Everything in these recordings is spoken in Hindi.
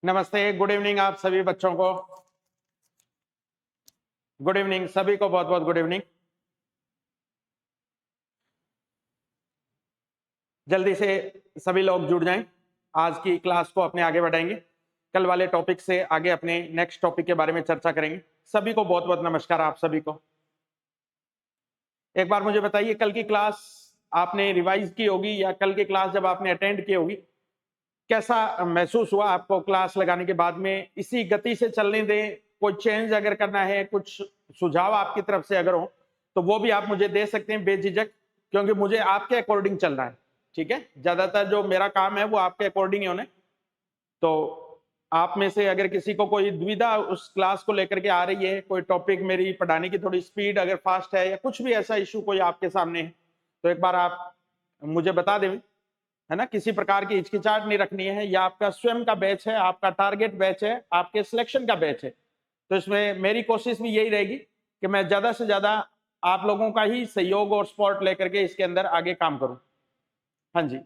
नमस्ते, गुड इवनिंग आप सभी बच्चों को। गुड इवनिंग सभी को, बहुत बहुत गुड इवनिंग। जल्दी से सभी लोग जुड़ जाएं, आज की क्लास को अपने आगे बढ़ाएंगे। कल वाले टॉपिक से आगे अपने नेक्स्ट टॉपिक के बारे में चर्चा करेंगे। सभी को बहुत बहुत नमस्कार। आप सभी को एक बार मुझे बताइए, कल की क्लास आपने रिवाइज की होगी या कल की क्लास जब आपने अटेंड की होगी, कैसा महसूस हुआ आपको क्लास लगाने के बाद में? इसी गति से चलने दें, कोई चेंज अगर करना है, कुछ सुझाव आपकी तरफ से अगर हो तो वो भी आप मुझे दे सकते हैं बेझिझक, क्योंकि मुझे आपके अकॉर्डिंग चलना है। ठीक है, ज्यादातर जो मेरा काम है वो आपके अकॉर्डिंग ही होने। तो आप में से अगर किसी को कोई दुविधा उस क्लास को लेकर के आ रही है, कोई टॉपिक मेरी पढ़ाने की थोड़ी स्पीड अगर फास्ट है या कुछ भी ऐसा इशू कोई आपके सामने है, तो एक बार आप मुझे बता दें, है ना। किसी प्रकार की हिचकिचाहट नहीं रखनी है। या आपका स्वयं का बैच है, आपका टारगेट बैच है, आपके सिलेक्शन का बैच है, तो इसमें मेरी कोशिश भी यही रहेगी कि मैं ज्यादा से ज्यादा आप लोगों का ही सहयोग और सपोर्ट लेकर के इसके अंदर आगे काम करूं। हाँ जी,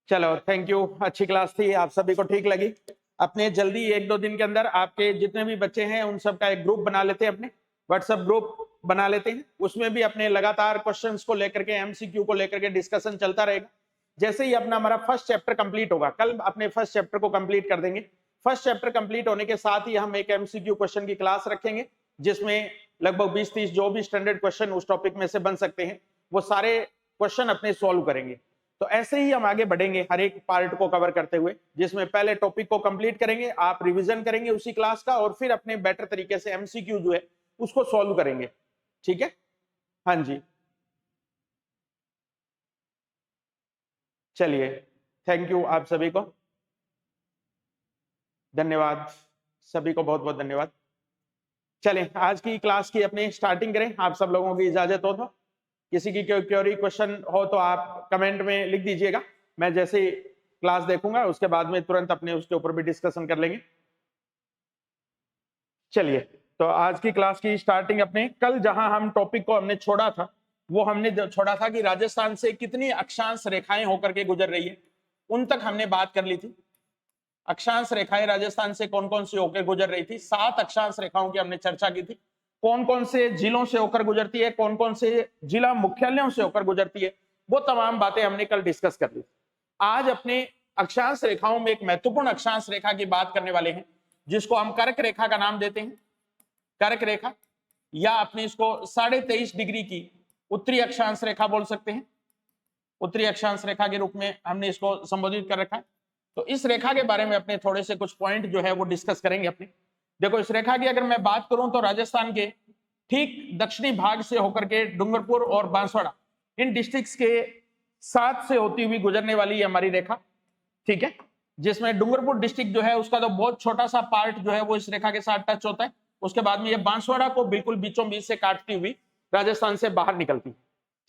चलो थैंक यू। अच्छी क्लास थी, आप सभी को ठीक लगी। अपने जल्दी एक दो दिन के अंदर आपके जितने भी बच्चे हैं उन सब का एक ग्रुप बना लेते हैं, अपने व्हाट्सएप ग्रुप बना लेते हैं। उसमें भी अपने लगातार क्वेश्चंस को लेकर के, एमसीक्यू को लेकर के डिस्कशन चलता रहेगा। जैसे ही अपना हमारा फर्स्ट चैप्टर कंप्लीट होगा, कल अपने फर्स्ट चैप्टर को कंप्लीट कर देंगे। फर्स्ट चैप्टर कंप्लीट होने के साथ ही हम एक एमसीक्यू क्वेश्चन की क्लास रखेंगे, जिसमें लगभग 20-30 जो भी स्टैंडर्ड क्वेश्चन उस टॉपिक में से बन सकते हैं वो सारे क्वेश्चन अपने सॉल्व करेंगे। तो ऐसे ही हम आगे बढ़ेंगे हर एक पार्ट को कवर करते हुए, जिसमें पहले टॉपिक को कंप्लीट करेंगे, आप रिवीजन करेंगे उसी क्लास का, और फिर अपने बेटर तरीके से एमसीक्यू जो है उसको सॉल्व करेंगे। ठीक है, हाँ जी, चलिए थैंक यू आप सभी को, धन्यवाद सभी को, बहुत बहुत धन्यवाद। चलें आज की क्लास की अपनी स्टार्टिंग करें, आप सब लोगों की इजाजत हो तो। किसी की कोई क्वेरी क्वेश्चन हो तो आप कमेंट में लिख दीजिएगा। मैं जैसे ही क्लास देखूंगा उसके बाद में तुरंत अपने उसके ऊपर भी डिस्कशन कर लेंगे। चलिए, तो आज की क्लास की स्टार्टिंग अपने कल जहां हम टॉपिक को हमने छोड़ा था, वो हमने जो छोड़ा था कि राजस्थान से कितनी अक्षांश रेखाएं होकर के गुजर रही है, उन तक हमने बात कर ली थी। अक्षांश रेखाएं राजस्थान से कौन कौन सी होकर गुजर रही थी, 7 अक्षांश रेखाओं की हमने चर्चा की थी। कौन कौन से जिलों से होकर गुजरती है, कौन कौन से जिला मुख्यालयों से होकर गुजरती है, वो तमाम बातें हमने कल डिस्कस कर ली। आज अपने अक्षांश रेखाओं में एक महत्वपूर्ण अक्षांश रेखा की बात करने वाले हैं, जिसको हम कर्क रेखा का नाम देते हैं। कर्क रेखा, या अपने इसको 23.5 डिग्री की उत्तरी अक्षांश रेखा बोल सकते हैं। उत्तरी अक्षांश रेखा के रूप में हमने इसको संबोधित कर रखा है। तो इस रेखा के बारे में अपने थोड़े से कुछ पॉइंट जो है वो डिस्कस करेंगे अपने। देखो, इस रेखा की अगर मैं बात करूं तो राजस्थान के ठीक दक्षिणी भाग से होकर के डूंगरपुर और बांसवाड़ा, इन डिस्ट्रिक्ट्स के साथ से होती हुई गुजरने वाली है हमारी रेखा। ठीक है, जिसमें डूंगरपुर डिस्ट्रिक्ट जो है उसका तो बहुत छोटा सा पार्ट जो है वो इस रेखा के साथ टच होता है। उसके बाद में ये बांसवाड़ा को बिल्कुल बीचों बीच से काटती हुई राजस्थान से बाहर निकलती है।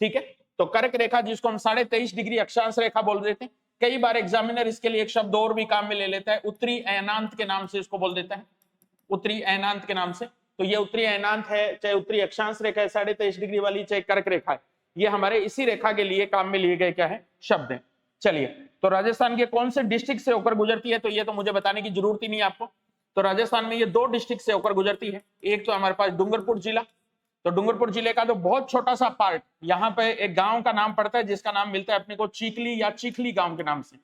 ठीक है, तो कर्क रेखा जिसको हम 23.5 डिग्री अक्षांश रेखा बोल देते हैं, कई बार एग्जामिनर इसके लिए एक शब्द और भी काम में ले लेता है, उत्तरी अयनांत के नाम से इसको बोल देता है, उत्तरी अयनांत के नाम से। तो ये उत्तरी अयनांत है, चाहे उत्तरी अक्षांश रेखा है 23.5 डिग्री वाली, चाहे कर्क रेखा है, ये हमारे इसी रेखा के लिए काम में लिए गए क्या है, शब्द है। चलिए, तो राजस्थान के कौन से डिस्ट्रिक्ट से होकर गुजरती है, तो ये तो मुझे बताने की जरूरत ही नहीं आपको। तो राजस्थान में ये 2 डिस्ट्रिक्ट से होकर गुजरती है। एक तो हमारे पास डूंगरपुर जिला, तो डूंगरपुर जिले का तो बहुत छोटा सा पार्ट, यहाँ पे एक गांव का नाम पड़ता है जिसका नाम मिलता है अपने को चीखली या चीखली गांव के नाम से।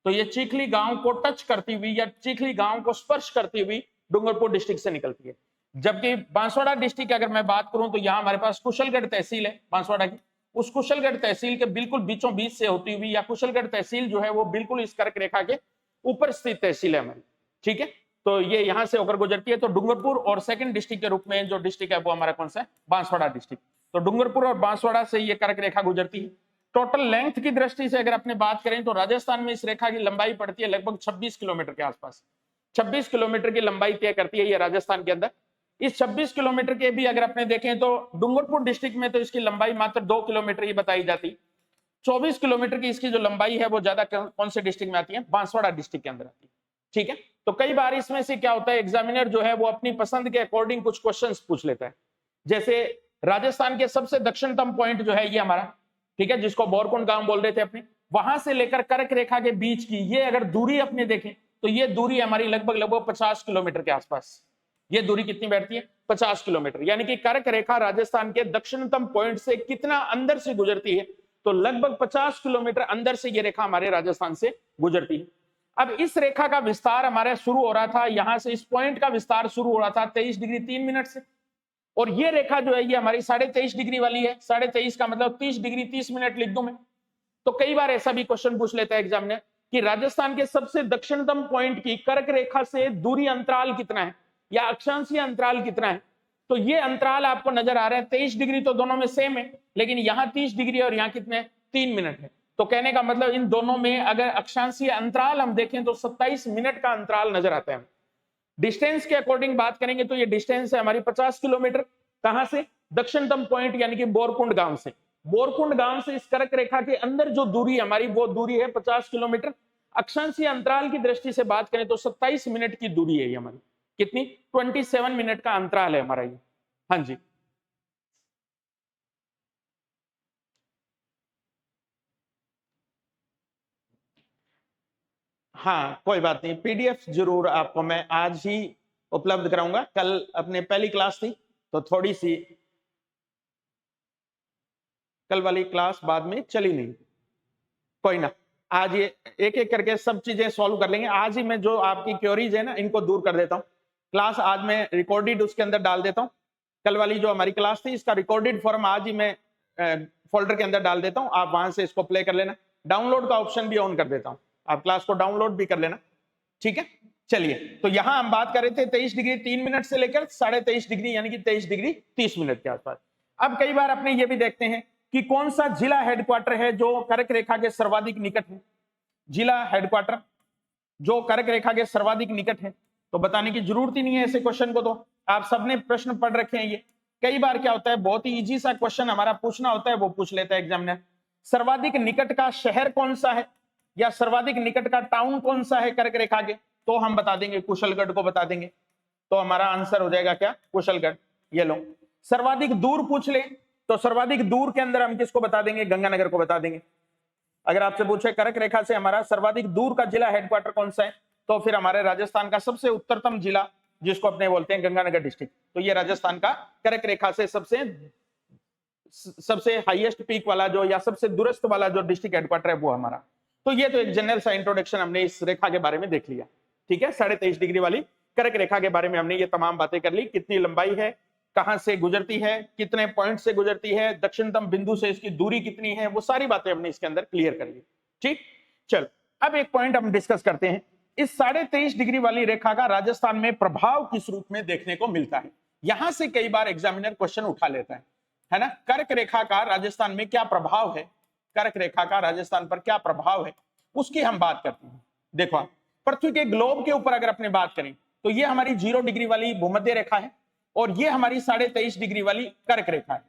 तो ये चीखली गांव को टच करती हुई या चीखली गांव को स्पर्श करती हुई डूंगरपुर डिस्ट्रिक्ट से निकलती है। जबकि बांसवाड़ा डिस्ट्रिक्ट की अगर मैं बात करूं तो यहाँ हमारे पास कुशलगढ़ तहसील है बांसवाड़ा की। उस कुशलगढ़ तहसील के बिल्कुल बीचों बीच से होती हुई, या कुशलगढ़ तहसील जो है वो बिल्कुल इस कर्क रेखा के ऊपर स्थित तहसील है हमारी। ठीक है, तो ये यहां से होकर गुजरती है। तो डूंगरपुर और सेकंड डिस्ट्रिक्ट के रूप में जो डिस्ट्रिक्ट है वो हमारा कौन सा है, बांसवाड़ा डिस्ट्रिक्ट। तो डूंगरपुर और बांसवाड़ा से ये कर्क रेखा गुजरती है। टोटल लेंथ की दृष्टि से अगर अपने बात करें तो राजस्थान में इस रेखा की लंबाई पड़ती है लगभग 26 किलोमीटर के आसपास। 26 किलोमीटर की लंबाई तय करती है ये राजस्थान के अंदर। इस 26 किलोमीटर के भी अगर अपने देखें तो डूंगरपुर डिस्ट्रिक्ट में तो इसकी लंबाई मात्र 2 किलोमीटर ही बताई जाती। 24 किलोमीटर की इसकी जो लंबाई है वो ज्यादा कौन से डिस्ट्रिक्ट में आती है, बांसवाड़ा डिस्ट्रिक्ट के अंदर आती है। ठीक है, तो कई बार इसमें से क्या होता है, एग्जामिनर जो है वो अपनी पसंद के अकॉर्डिंग कुछ क्वेश्चंस पूछ लेता है। जैसे राजस्थान के सबसे दक्षिणतम पॉइंट जो है ये हमारा, ठीक है, जिसको बोरकुंड गांव बोल रहे थे अपने, वहां से लेकर कर्क रेखा के बीच की ये अगर दूरी अपने देखें तो ये दूरी हमारी लगभग लगभग 50 किलोमीटर के आसपास। ये दूरी कितनी बैठती है? 50 किलोमीटर। यानी कि कर्क रेखा राजस्थान के दक्षिणतम पॉइंट से कितना अंदर से गुजरती है? तो लगभग 50 किलोमीटर अंदर से ये रेखा हमारे राजस्थान से गुजरती है। अब इस रेखा का विस्तार हमारे शुरू हो रहा था, यहां से इस पॉइंट का विस्तार शुरू हो रहा था 23 डिग्री 3 मिनट से, और ये रेखा जो है ये हमारी 23.5 डिग्री वाली है। 23.5 का मतलब 30 डिग्री 30 मिनट लिख दूं मैं। तो कई बार ऐसा भी क्वेश्चन पूछ लेता है एग्जामिनर कि राजस्थान के सबसे दक्षिणतम पॉइंट की कर्क रेखा से दूरी अंतराल कितना है या अक्षांशीय अंतराल कितना है? तो ये अंतराल आपको नजर आ रहा है 23 डिग्री, तो दोनों में सेम है, लेकिन यहां 30 डिग्री और यहां कितने 3 मिनट है। तो कहने का मतलब इन दोनों में अगर अक्षांशीय अंतराल हम देखें तो 27 मिनट का अंतराल नजर आता है। डिस्टेंस के अकॉर्डिंग बात करेंगे तो ये डिस्टेंस है हमारी 50 किलोमीटर। कहां से? दक्षिणतम पॉइंट यानी कि बोरकुंड गांव से। बोरकुंड गांव से इस कर्क रेखा के अंदर जो दूरी हमारी वो दूरी है 50 किलोमीटर। अक्षांशीय अंतराल की दृष्टि से बात करें तो 27 मिनट की दूरी है ये हमारी। कितनी? 27 मिनट का अंतराल है हमारा ये। हाँ जी, हाँ कोई बात नहीं, पीडीएफ जरूर आपको मैं आज ही उपलब्ध कराऊंगा। कल अपने पहली क्लास थी तो थोड़ी सी कल वाली क्लास बाद में चली नहीं, कोई ना, आज ये एक एक करके सब चीजें सॉल्व कर लेंगे। आज ही मैं जो आपकी क्वेरीज है ना इनको दूर कर देता हूँ। क्लास आज मैं रिकॉर्डेड उसके अंदर डाल देता हूँ। कल वाली जो हमारी क्लास थी इसका रिकॉर्डेड फॉर्म आज ही मैं फोल्डर के अंदर डाल देता हूँ, आप वहां से इसको प्ले कर लेना। डाउनलोड का ऑप्शन भी ऑन कर देता हूँ, आप क्लास को डाउनलोड भी कर लेना, ठीक है। चलिए, तो यहां हम बात कर रहे थे 23 डिग्री 3 मिनट से लेकर 23.5 डिग्री यानी कि 23 डिग्री 30 मिनट के आसपास। अब कई बार अपने ये भी देखते हैं कि कौन सा जिला हेडक्वार्टर है जो कर्क रेखा के सर्वाधिक निकट है। जिला हेडक्वार्टर जो कर्क रेखा के सर्वाधिक निकट है, तो बताने की जरूरत ही नहीं है ऐसे क्वेश्चन को, तो आप सबने प्रश्न पढ़ रखे हैं। ये कई बार क्या होता है, बहुत ही इजी सा क्वेश्चन हमारा पूछना होता है वो पूछ लेता है एग्जामिनर, सर्वाधिक निकट का शहर कौन सा है या सर्वाधिक निकट का टाउन कौन सा है कर्क रेखा के, तो हम बता देंगे कुशलगढ़ को बता देंगे। तो हमारा आंसर हो जाएगा क्या? कुशलगढ़। ये लो, सर्वाधिक दूर पूछ ले तो सर्वाधिक दूर के अंदर हम किसको बता देंगे? गंगानगर को बता देंगे। अगर आपसे पूछे कर्क रेखा से हमारा सर्वाधिक दूर का जिला हेडक्वार्टर कौन सा है, तो फिर हमारे राजस्थान का सबसे उत्तरतम जिला जिसको अपने बोलते हैं गंगानगर डिस्ट्रिक्ट, तो ये राजस्थान का कर्क रेखा से सबसे हाईएस्ट पीक वाला जो या सबसे दूरस्थ वाला जो डिस्ट्रिक्ट हेडक्वार्टर है वो हमारा। तो ये तो एक जनरल सा इंट्रोडक्शन हमने इस रेखा के बारे में देख लिया, ठीक है। 23.5 डिग्री वाली कर्क रेखा के बारे में हमने ये तमाम बातें कर ली, कितनी लंबाई है, कहां से गुजरती है, कितने पॉइंट से गुजरती है, दक्षिणतम बिंदु से इसकी दूरी कितनी है, वो सारी बातें हमने इसके अंदर क्लियर कर ली, ठीक। चल अब एक पॉइंट हम डिस्कस करते हैं, इस 23.5 डिग्री वाली रेखा का राजस्थान में प्रभाव किस रूप में देखने को मिलता है। यहां से कई बार एग्जामिनर क्वेश्चन उठा लेता है ना, कर्क रेखा का राजस्थान में क्या प्रभाव है, कर्क रेखा का राजस्थान पर क्या प्रभाव है, उसकी हम बात करते हैं। देखो, पृथ्वी के ग्लोब के ऊपर अगर अपने बात करें तो ये हमारी 0 डिग्री वाली भूमध्य रेखा है और ये हमारी 23.5 डिग्री वाली कर्क रेखा है।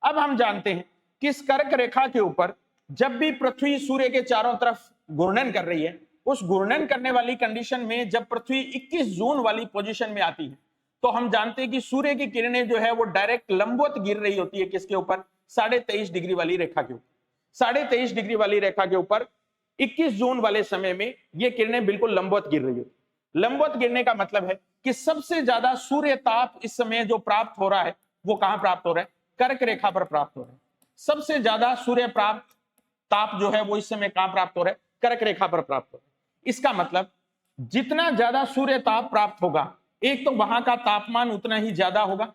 अब हम जानते हैं कि इस कर्क रेखा के ऊपर जब भी पृथ्वी सूर्य के चारों तरफ घूर्णन कर रही है, उस घूर्णन करने वाली कंडीशन में जब पृथ्वी 21 जून वाली पोजीशन में आती है तो हम जानते हैं कि सूर्य की किरणें जो है वो डायरेक्ट लंबवत गिर रही होती है किसके ऊपर? 23.5 डिग्री वाली रेखा के ऊपर। 23.5 डिग्री वाली रेखा के ऊपर 21 जून वाले समय में ये किरणें बिल्कुल लंबवत गिर रही होती। लंबवत गिरने का मतलब है कि सबसे ज्यादा सूर्य ताप इस समय जो प्राप्त हो रहा है वो कहां प्राप्त हो रहा है? कर्क रेखा पर प्राप्त हो रहा है। सबसे ज्यादा सूर्य प्राप्त ताप जो है वो इस समय कहां प्राप्त हो रहा है? कर्क रेखा पर प्राप्त हो रहा है। इसका मतलब जितना ज्यादा सूर्य ताप प्राप्त होगा, एक तो वहां का तापमान उतना ही ज्यादा होगा,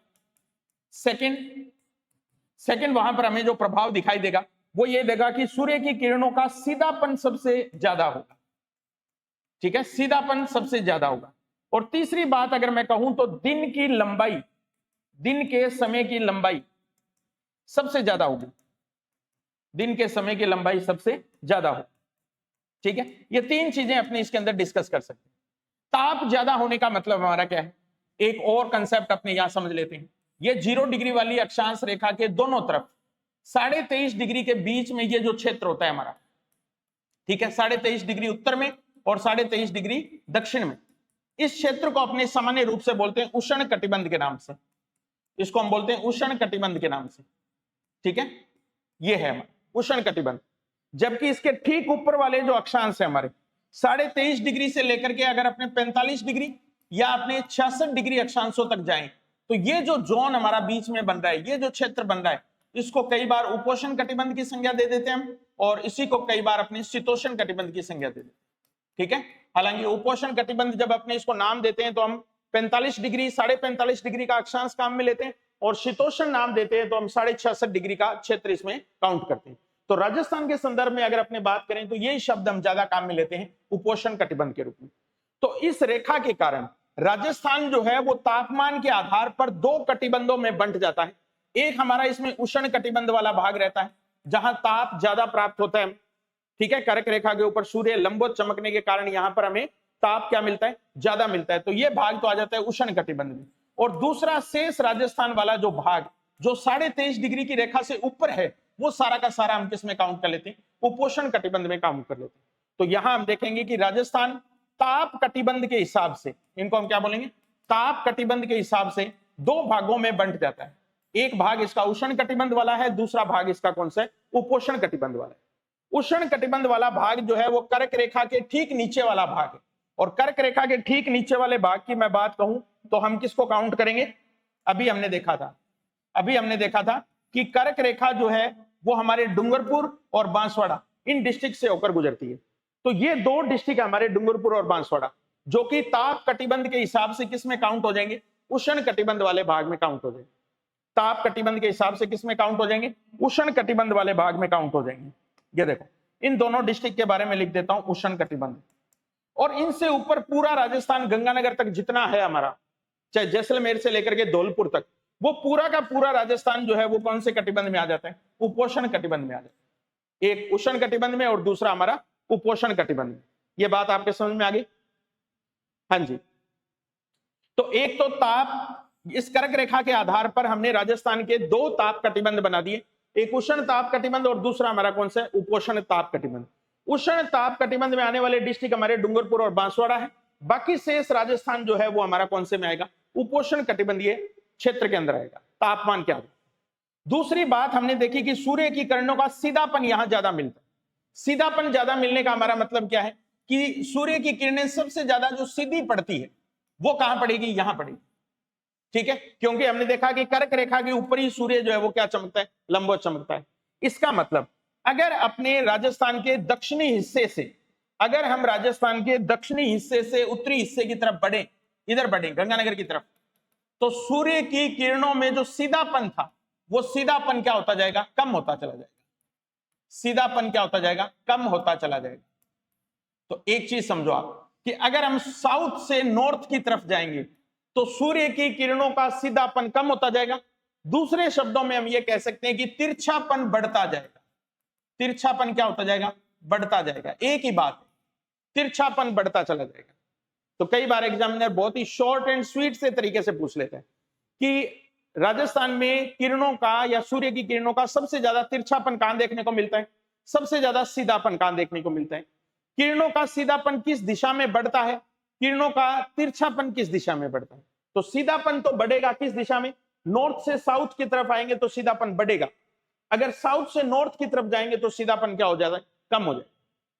सेकंड वहां पर हमें जो प्रभाव दिखाई देगा वो ये देगा कि सूर्य की किरणों का सीधापन सबसे ज्यादा होगा, ठीक है, सीधापन सबसे ज्यादा होगा। और तीसरी बात अगर मैं कहूं तो दिन की लंबाई, दिन के समय की लंबाई सबसे ज्यादा होगी, दिन के समय की लंबाई सबसे ज्यादा होगी, ठीक है। ये तीन चीजें अपने इसके अंदर डिस्कस कर सकते हैं। ताप ज्यादा होने का मतलब हमारा क्या है? एक और कंसेप्ट अपने यहां समझ लेते हैं। ये 0 डिग्री वाली अक्षांश रेखा के दोनों तरफ 23.5 डिग्री के बीच में ये जो क्षेत्र होता है हमारा, ठीक है, 23.5 डिग्री उत्तर में और 23.5 डिग्री दक्षिण में, इस क्षेत्र को अपने सामान्य रूप से बोलते हैं उष्ण कटिबंध के नाम से, इसको हम बोलते हैं उष्ण कटिबंध के नाम से, ठीक है, ये है हमारा उष्ण कटिबंध। जबकि इसके ठीक ऊपर वाले जो अक्षांश है हमारे 23.5 डिग्री से लेकर के अगर अपने 45 डिग्री या अपने 66 डिग्री अक्षांशों तक जाएं, तो ये जो जोन हमारा बीच में बन रहा है, ये जो क्षेत्र बन रहा है, इसको कई बार उपोष्ण कटिबंध की संज्ञा दे देते हैं हम, और इसी को कई बार अपने शीतोष्ण कटिबंध की संज्ञा दे देते हैं, ठीक है। हालांकि उपोष्ण कटिबंध जब अपने इसको नाम देते हैं तो हम 45 डिग्री 45.5 डिग्री का अक्षांश काम में लेते हैं, और शीतोष्ण नाम देते हैं तो हम 66.5 डिग्री का क्षेत्र इसमें काउंट करते हैं। तो राजस्थान के संदर्भ में अगर अपने बात करें तो यही शब्द हम ज्यादा काम में लेते हैं उपोष्ण कटिबंध के रूप में। तो इस रेखा के कारण राजस्थान जो है वो तापमान के आधार पर 2 कटिबंधों में बंट जाता है। एक हमारा इसमें उष्ण कटिबंध वाला भाग रहता है जहां ताप ज्यादा प्राप्त होता है, ठीक है, कर्क रेखा के ऊपर सूर्य लंबवत चमकने के कारण यहां पर हमें ताप क्या मिलता है, ज्यादा मिलता है, तो ये भाग तो आ जाता है उष्ण कटिबंध में। और दूसरा शेष राजस्थान वाला जो भाग जो 23.5 डिग्री की रेखा से ऊपर है, वो सारा का सारा हम किस में काउंट कर लेते हैं, उपोष्ण कटिबंध में काउंट कर लेते हैं। तो यहां हम देखेंगे कि राजस्थान ताप कटिबंध के हिसाब से, इनको हम क्या बोलेंगे, ताप कटिबंध के हिसाब से 2 भागों में बंट जाता है। एक भाग इसका उष्ण कटिबंध वाला है, दूसरा भाग इसका कौन सा है, उपोष्ण कटिबंध वाला है। उष्ण कटिबंध वाला भाग जो है वो कर्क रेखा के ठीक नीचे वाला भाग है, और कर्क रेखा के ठीक नीचे वाले भाग की मैं बात कहूं तो हम किसको काउंट करेंगे, अभी हमने देखा था कि कर्क रेखा जो है वो हमारे डूंगरपुर और बांसवाड़ा इन डिस्ट्रिक्ट से होकर गुजरती है। तो ये 2 डिस्ट्रिक्ट हमारे डूंगरपुर और बांसवाड़ा जो कि ताप कटिबंध के हिसाब से किस में काउंट हो जाएंगे, उष्ण कटिबंध वाले भाग में काउंट हो जाएंगे। ताप कटिबंध के हिसाब से किस में काउंट हो जाएंगे, उष्ण कटिबंध वाले भाग में काउंट हो जाएंगे। ये देखो इन दोनों डिस्ट्रिक्ट के बारे में लिख देता हूं, उष्ण कटिबंध। और इनसे ऊपर पूरा राजस्थान गंगानगर तक जितना है हमारा, चाहे जैसलमेर से लेकर के धौलपुर तक, वो पूरा का पूरा राजस्थान जो है वो कौन से कटिबंध में आ जाता है, उपोष्ण कटिबंध में आ जाता है। एक उष्ण कटिबंध में और दूसरा हमारा उपोष्ण कटिबंध में। ये बात आपके समझ में आ गई, हाँ जी। तो एक तो ताप, इस कर्क रेखा के आधार पर हमने राजस्थान के 2 ताप कटिबंध बना दिए, एक उष्ण ताप कटिबंध और दूसरा हमारा कौन सा है, उपोष्ण ताप कटिबंध। उष्ण ताप कटिबंध में आने वाले डिस्ट्रिक्ट हमारे डूंगरपुर और बांसवाड़ा है, बाकी शेष राजस्थान जो है वो हमारा कौन से में आएगा, उपोष्ण कटिबंधीय क्षेत्र के अंदर आएगा तापमान के आधार। दूसरी बात हमने देखी कि सूर्य की किरणों का सीधापन यहां ज्यादा मिलता है। सीधापन ज्यादा मिलने का हमारा मतलब क्या है कि सूर्य की किरणें सबसे ज्यादा जो सीधी पड़ती है वो कहां पड़ेगी, यहां पड़ेगी, ठीक है, क्योंकि हमने देखा कि कर्क रेखा के ऊपर ही सूर्य जो है वो क्या चमकता है, लंबवत चमकता है। इसका मतलब अगर अपने राजस्थान के दक्षिणी हिस्से से, अगर हम राजस्थान के दक्षिणी हिस्से से उत्तरी हिस्से की तरफ बढ़े, इधर बढ़े गंगानगर की तरफ, तो सूर्य की किरणों में जो सीधापन था वो सीधापन क्या होता जाएगा, कम होता चला जाएगा। सीधापन क्या होता जाएगा, कम होता चला जाएगा। तो एक चीज समझो आप कि अगर हम साउथ से नॉर्थ की तरफ जाएंगे तो सूर्य की किरणों का सीधापन कम होता जाएगा। दूसरे शब्दों में हम ये कह सकते हैं कि तिरछापन बढ़ता जाएगा। तिरछापन क्या होता जाएगा, बढ़ता जाएगा। एक ही बात है, तिरछापन बढ़ता चला जाएगा। तो कई बार एग्जामिनर बहुत ही शॉर्ट एंड स्वीट से तरीके से पूछ लेते हैं कि राजस्थान में किरणों का या सूर्य की किरणों का सबसे ज्यादा तिरछापन कहां देखने को मिलता है, सबसे ज्यादा सीधापन कहां देखने को मिलता है, किरणों का सीधापन किस दिशा में बढ़ता है, किरणों का तिरछापन किस दिशा में बढ़ता है। तो सीधापन तो बढ़ेगा किस दिशा में, नॉर्थ से साउथ की तरफ आएंगे तो सीधापन बढ़ेगा, अगर साउथ से नॉर्थ की तरफ जाएंगे तो सीधापन क्या हो जाता है, कम हो जाए।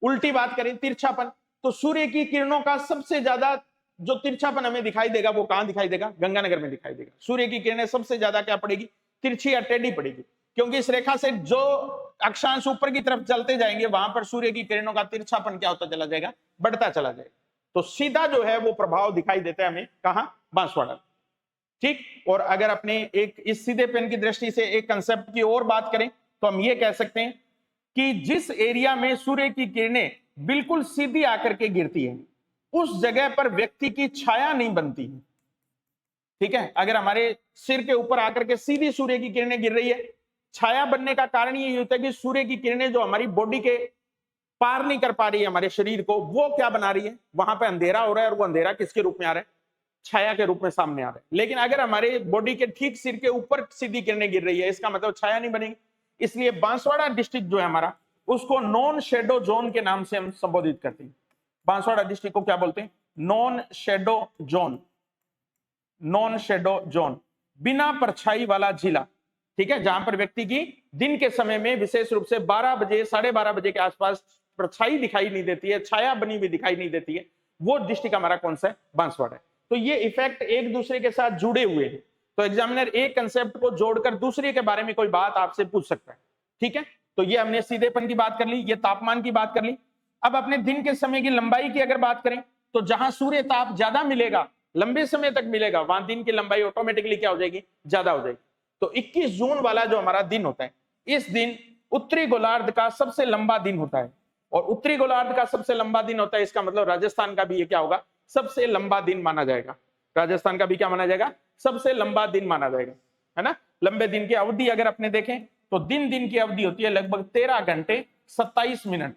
उल्टी बात करें तिरछापन, तो सूर्य की किरणों का सबसे ज्यादा जो तिरछापन हमें दिखाई देगा वो कहां दिखाई देगा, गंगानगर में दिखाई देगा। सूर्य की किरणें सबसे ज्यादा क्या पड़ेगी, तिरछी या टेढ़ी पड़ेगी, क्योंकि इस रेखा से जो अक्षांश ऊपर की तरफ चलते जाएंगे वहां पर सूर्य की किरणों का तिरछापन क्या होता चला जाएगा, बढ़ता चला जाएगा। तो सीधा जो है वो प्रभाव दिखाई देता है हमें कहां, बांसवाड़ा, ठीक। और अगर अपने एक इस सीधे पेन की दृष्टि से एक कंसेप्ट की और बात करें तो हम ये कह सकते हैं कि जिस एरिया में सूर्य की किरणें बिल्कुल सीधी आकर के गिरती है उस जगह पर व्यक्ति की छाया नहीं बनती है, ठीक है। अगर हमारे सिर के ऊपर आकर के सीधी सूर्य की किरणें गिर रही है, छाया बनने का कारण ये होता है कि सूर्य की किरणें जो हमारी बॉडी के पार नहीं कर पा रही है हमारे शरीर को, वो क्या बना रही है, वहां पे अंधेरा हो रहा है, और वो अंधेरा किसके रूप में आ रहा है, छाया के रूप में सामने आ रहा है। लेकिन अगर हमारे बॉडी के ठीक सिर के ऊपर सीधी किरणें गिर रही है, इसका मतलब छाया नहीं बनेगी। इसलिए बांसवाड़ा डिस्ट्रिक्ट जो है हमारा, उसको नॉन शेडो जोन के नाम से हम संबोधित करते हैं। बांसवाड़ा डिस्ट्रिक्ट को क्या बोलते हैं, non shadow zone, non shadow zone, बिना परछाई वाला जिला, ठीक है, जहां पर व्यक्ति की दिन के समय में विशेष रूप से 12 बजे 12:30 बजे के आसपास परछाई दिखाई नहीं देती है, छाया बनी हुई दिखाई नहीं देती है, वो डिस्ट्रिक्ट हमारा कौन सा है? बांसवाड़ा है। तो ये इफेक्ट एक दूसरे के साथ जुड़े हुए हैं, तो एग्जामिनर एक कंसेप्ट को जोड़कर दूसरे के बारे में कोई बात आपसे पूछ सकता है, ठीक है। तो ये हमने सीधेपन की बात कर ली, ये तापमान की बात कर ली। अब अपने दिन के समय की लंबाई की अगर बात करें, तो जहां सूर्य ताप ज्यादा मिलेगा, लंबे समय तक मिलेगा, वहां दिन की लंबाई ऑटोमेटिकली क्या हो जाएगी? ज्यादा हो जाएगी। तो 21 जून वाला जो हमारा दिन होता है, इस दिन उत्तरी गोलार्ध का सबसे लंबा दिन होता है, और उत्तरी गोलार्ध का सबसे लंबा दिन होता है, इसका मतलब राजस्थान का भी ये क्या होगा? सबसे लंबा दिन माना जाएगा। राजस्थान का भी क्या माना जाएगा? सबसे लंबा दिन माना जाएगा, है ना। लंबे दिन की अवधि अगर अपने देखें तो दिन की अवधि होती है लगभग 13 घंटे 27 मिनट,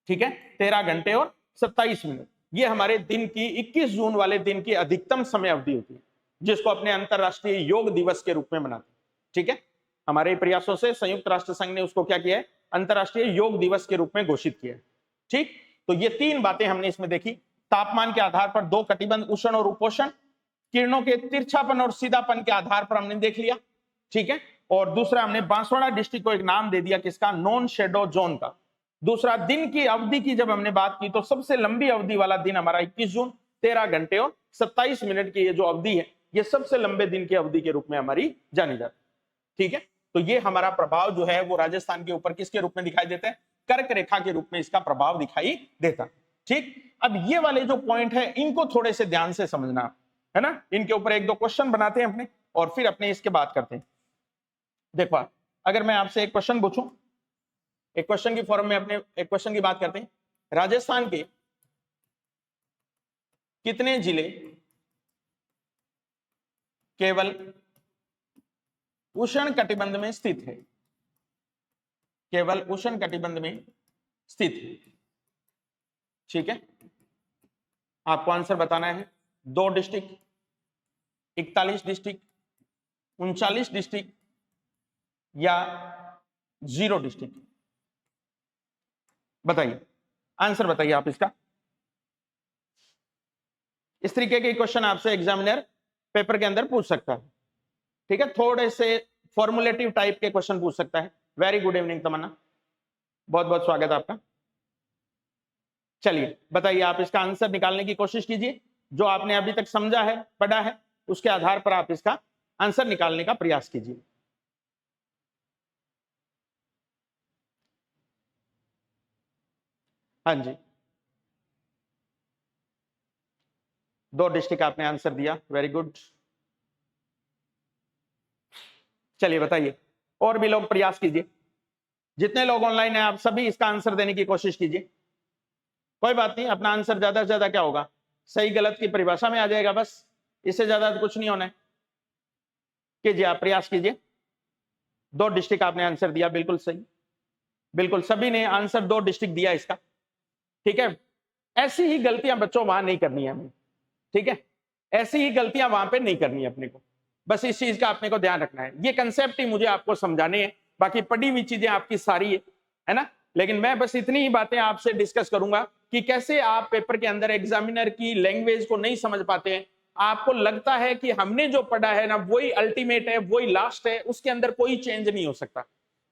ठीक है, 13 घंटे और 27 मिनट। ये हमारे दिन की 21 जून वाले दिन की अधिकतम समय अवधि होती है, जिसको अपने अंतरराष्ट्रीय योग दिवस के रूप में मनाते हैं, ठीक है। हमारे प्रयासों से संयुक्त राष्ट्र संघ ने उसको क्या किया है? अंतरराष्ट्रीय योग दिवस के रूप में घोषित किया है, ठीक। तो ये तीन बातें हमने इसमें देखी। तापमान के आधार पर दो कटिबंध, उष्ण और उपोष्ण, किरणों के तिरछापन और सीधापन के आधार पर हमने देख लिया, ठीक है। और दूसरा हमने बांसवाड़ा डिस्ट्रिक्ट को एक नाम दे दिया, किसका? नॉन शेडो जोन का। दूसरा, दिन की अवधि की जब हमने बात की तो सबसे लंबी अवधि वाला दिन हमारा 21 जून, 13 घंटे और 27 मिनट की ये जो अवधि है, ये सबसे लंबे दिन की अवधि के रूप में हमारी जानी जाती है, ठीक है। तो ये हमारा प्रभाव जो है वो राजस्थान के ऊपर किसके रूप में दिखाई देता है? कर्क रेखा के रूप में इसका प्रभाव दिखाई देता है, ठीक। अब ये वाले जो पॉइंट है इनको थोड़े से ध्यान से समझना है ना, इनके ऊपर एक दो क्वेश्चन बनाते हैं अपने, और फिर अपने इसके बात करते हैं। देखो, अगर मैं आपसे एक क्वेश्चन पूछूं, एक क्वेश्चन की फॉर्म में अपने एक क्वेश्चन की बात करते हैं, राजस्थान के कितने जिले केवल उष्ण कटिबंध में स्थित है? केवल उष्ण कटिबंध में स्थित है, ठीक है। आपको आंसर बताना है। 2 डिस्ट्रिक्ट, 41 डिस्ट्रिक्ट, 39 डिस्ट्रिक्ट या 0 डिस्ट्रिक्ट? बताइए, आंसर बताइए आप इसका। इस तरीके के क्वेश्चन आपसे एग्जामिनर पेपर के अंदर पूछ सकता है, ठीक है। थोड़े से फॉर्मुलेटिव टाइप के क्वेश्चन पूछ सकता है। वेरी गुड इवनिंग तमन्ना, बहुत बहुत स्वागत है आपका। चलिए बताइए, आप इसका आंसर निकालने की कोशिश कीजिए। जो आपने अभी तक समझा है, पढ़ा है, उसके आधार पर आप इसका आंसर निकालने का प्रयास कीजिए। हाँ जी, 2 डिस्ट्रिक्ट आपने आंसर दिया, वेरी गुड। चलिए बताइए, और भी लोग प्रयास कीजिए। जितने लोग ऑनलाइन हैं आप सभी इसका आंसर देने की कोशिश कीजिए। कोई बात नहीं, अपना आंसर ज्यादा से ज्यादा क्या होगा? सही गलत की परिभाषा में आ जाएगा, बस इससे ज्यादा तो कुछ नहीं होना है। कीजिए, आप प्रयास कीजिए। 2 डिस्ट्रिक्ट आपने आंसर दिया, बिल्कुल सही, बिल्कुल सभी ने आंसर 2 डिस्ट्रिक्ट दिया इसका, ठीक है। ऐसी ही गलतियां बच्चों वहां नहीं करनी है हमें, ठीक है। ऐसी ही गलतियां वहां पे नहीं करनी है अपने को, बस इस चीज का अपने को ध्यान रखना है। ये कंसेप्ट ही मुझे आपको समझाने हैं, बाकी पढ़ी हुई चीजें आपकी सारी है ना। लेकिन मैं बस इतनी ही बातें आपसे डिस्कस करूंगा कि कैसे आप पेपर के अंदर एग्जामिनर की लैंग्वेज को नहीं समझ पाते हैं। आपको लगता है कि हमने जो पढ़ा है ना वही अल्टीमेट है, वही लास्ट है, उसके अंदर कोई चेंज नहीं हो सकता।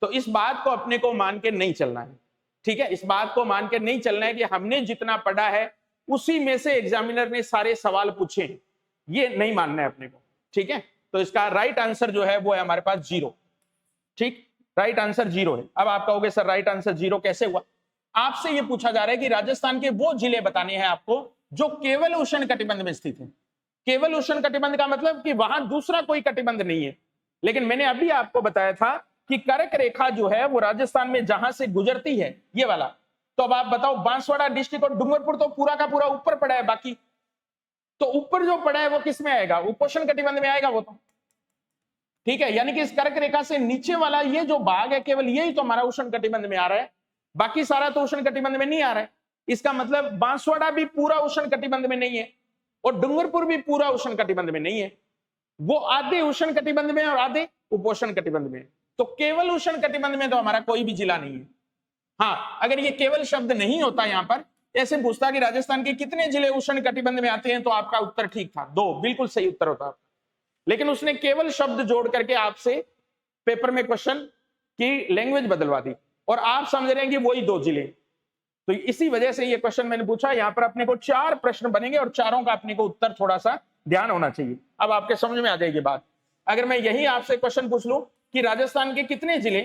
तो इस बात को अपने को मान के नहीं चलना है, ठीक है। इस बात को मान के नहीं चलना है कि हमने जितना पढ़ा है उसी में से एग्जामिनर ने सारे सवाल पूछे हैं, ये नहीं मानना है अपने को, ठीक है। तो इसका राइट आंसर जो है वो है हमारे पास 0, ठीक, राइट आंसर 0 है। अब आप कहोगे सर राइट आंसर 0 कैसे हुआ? आपसे ये पूछा जा रहा है कि राजस्थान के वो जिले बताने हैं आपको जो केवल उष्ण कटिबंध में स्थित है। केवल उष्ण कटिबंध का मतलब कि वहां दूसरा कोई कटिबंध नहीं है। लेकिन मैंने अभी आपको बताया था कि कर्क रेखा जो है वो राजस्थान में जहां से गुजरती है, ये वाला, तो अब आप बताओ, बांसवाड़ा डिस्ट्रिक्ट और डूंगरपुर तो पूरा का पूरा ऊपर पड़ा है, बाकी तो ऊपर जो पड़ा है वो किस में आएगा? उपोष्ण कटिबंध में आएगा वो तो, ठीक है। यानी कि इस कर्क रेखा से नीचे वाला ये जो भाग है केवल यही तो हमारा उष्ण कटिबंध में आ रहा है, बाकी सारा तो उष्ण कटिबंध में नहीं आ रहा है। इसका मतलब बांसवाड़ा भी पूरा उष्ण कटिबंध में नहीं है और डूंगरपुर भी पूरा उष्ण कटिबंध में नहीं है, वो आधे उष्ण कटिबंध में और आधे उपोष्ण कटिबंध में। तो केवल उष्ण कटिबंध में तो हमारा कोई भी जिला नहीं है। हाँ, अगर ये केवल शब्द नहीं होता यहां पर ऐसे पूछता कि राजस्थान के कितने जिले उष्ण कटिबंध में आते हैं, तो आपका उत्तर ठीक था, 2 बिल्कुल सही उत्तर होता। लेकिन उसने केवल शब्द जोड़ करके आपसे पेपर में क्वेश्चन की लैंग्वेज बदलवा दी, और आप समझ रहे हैं कि वही 2 जिले। तो इसी वजह से ये क्वेश्चन मैंने पूछा। यहाँ पर अपने को 4 प्रश्न बनेंगे और चारों का अपने को उत्तर थोड़ा सा ध्यान होना चाहिए। अब आपके समझ में आ जाएगी बात। अगर मैं यही आपसे क्वेश्चन पूछ लूं कि राजस्थान के कितने जिले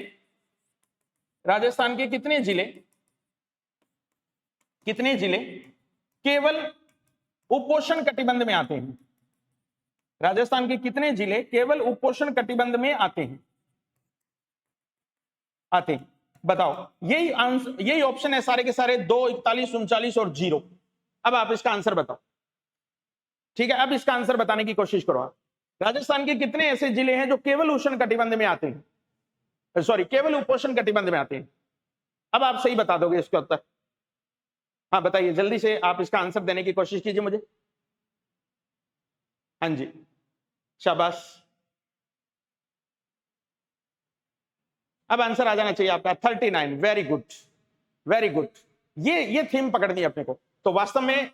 केवल उपोष्ण कटिबंध में आते हैं, राजस्थान के कितने जिले केवल उपोष्ण कटिबंध में आते हैं, बताओ। यही ऑप्शन है सारे के सारे, 2, 41, 39 और 0। अब आप इसका आंसर बताओ, ठीक है। अब इसका आंसर बताने की कोशिश करो आप। राजस्थान के कितने ऐसे जिले हैं जो केवल उष्ण कटिबंध में आते हैं, सॉरी केवल उपोष्ण कटिबंध में आते हैं? अब आप सही बता दोगे इसका उत्तर। हाँ बताइए, जल्दी से आप इसका आंसर देने की कोशिश कीजिए मुझे। हाँ जी, शाबाश। अब आंसर आ जाना चाहिए आपका 39। Very good, very good. ये थीम पकड़नी है अपने को। तो वास्तव में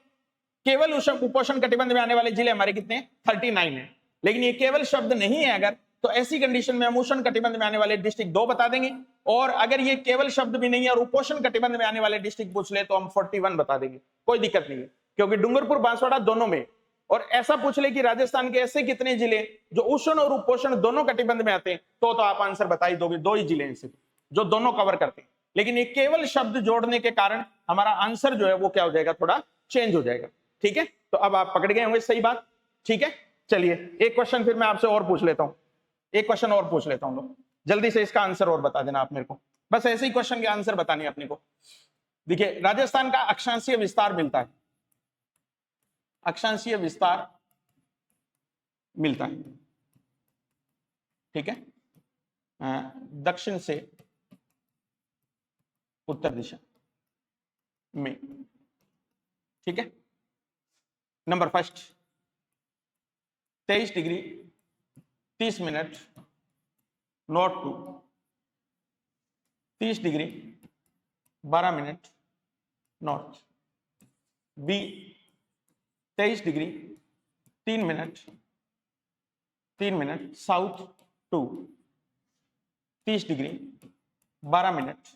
केवल उपोष्ण कटिबंध में आने वाले जिले हमारे कितने, 39 है। लेकिन ये केवल शब्द नहीं है अगर, तो ऐसी कंडीशन में हम उष्ण कटिबंध में आने वाले डिस्ट्रिक्ट 2 बता देंगे, और अगर ये केवल शब्द भी नहीं है और उपोष्ण कटिबंध में आने वाले डिस्ट्रिक्ट पूछ ले तो हम 41 बता देंगे, कोई दिक्कत नहीं है। क्योंकि डूंगरपुर बांसवाड़ा दोनों में, और ऐसा पूछ ले कि राजस्थान के ऐसे कितने जिले जो उष्ण और उपोष्ण दोनों कटिबंध में आते हैं, तो आप आंसर बता ही दोगे। 2 ही जिले हैं जो दोनों कवर करते हैं। लेकिन ये केवल शब्द जोड़ने के कारण हमारा आंसर जो है वो क्या हो जाएगा, थोड़ा चेंज हो जाएगा, ठीक है। तो अब आप पकड़ गए होंगे सही बात, ठीक है। चलिए एक क्वेश्चन फिर मैं आपसे और पूछ लेता हूं, एक क्वेश्चन और पूछ लेता हूं लोग, जल्दी से इसका आंसर और बता देना आप मेरे को। बस ऐसे ही क्वेश्चन के आंसर बतानी है अपने को। देखिए, राजस्थान का अक्षांशीय विस्तार मिलता है, अक्षांशीय विस्तार मिलता है, ठीक है, दक्षिण से उत्तर दिशा में, ठीक है। Number first 23 degree 30 minute north to 30 degree 12 minute north. B 23 degree 3 minute south to 30 degree 12 minute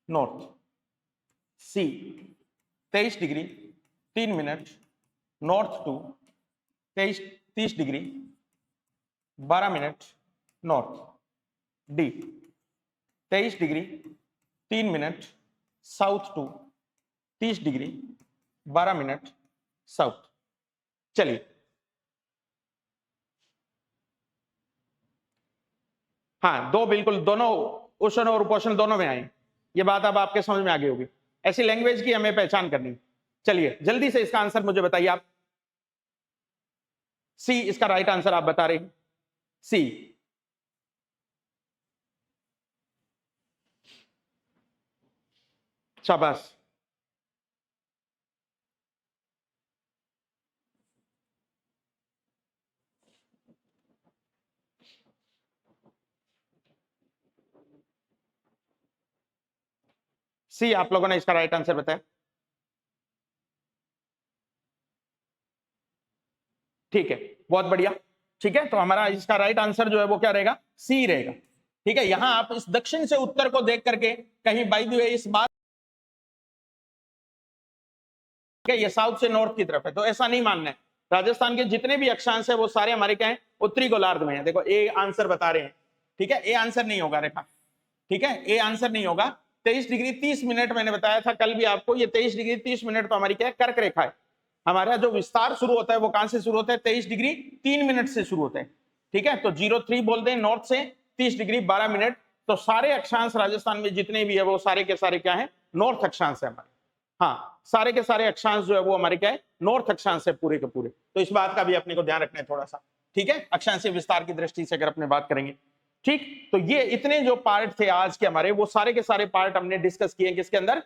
north. C 23 degree 3 minute north to 30 degree 12 minute north. D 23 degree 3 minute south to 30 degree 12 minute south. चलिए, हाँ, 2 बिल्कुल, दोनों उष्ण और उपोष्ण दोनों में आए। ये बात अब आपके समझ में आ गई होगी। ऐसी लैंग्वेज की हमें पहचान करनी। चलिए जल्दी से इसका आंसर मुझे बताइए आप। सी इसका राइट आंसर आप बता रहे हैं, सी। शाबाश। सी आप लोगों ने इसका राइट आंसर बताया, ठीक है, बहुत बढ़िया, ठीक है। तो हमारा इसका राइट आंसर जो है वो क्या रहेगा, सी रहेगा, ठीक है। यहां आप इस दक्षिण से उत्तर को देख करके कहीं बाय द वे इस बात, ये साउथ से नॉर्थ की तरफ है, तो ऐसा नहीं मानना है। राजस्थान के जितने भी अक्षांश है वो सारे हमारे क्या है, उत्तरी गोलार्ध में है। देखो ए आंसर बता रहे हैं, ठीक है, ए आंसर नहीं होगा रेखा, ठीक है, ए आंसर नहीं होगा। 23 डिग्री 30 मिनट मैंने बताया था कल भी आपको, ये 23 डिग्री 30 मिनट तो हमारी क्या है, कर्क रेखा है। हमारा जो विस्तार शुरू होता है वो कहां से शुरू होता है, 23 डिग्री 3 मिनट से शुरू होता है, ठीक है। तो 03 बोल दें नॉर्थ से 30 डिग्री 12 मिनट। तो सारे अक्षांश राजस्थान में जितने भी है वो सारे के सारे क्या है, नॉर्थ अक्षांश है हमारे। हाँ, सारे के सारे अक्षांश जो है वो हमारे क्या है, नॉर्थ अक्षांश है पूरे के पूरे। तो इस बात का भी अपने को ध्यान रखना है थोड़ा सा, ठीक है, अक्षांशीय विस्तार की दृष्टि से अगर अपने बात करेंगे, ठीक। तो ये इतने जो पार्ट थे आज के हमारे, वो सारे के सारे पार्ट हमने डिस्कस किए किसके अंदर,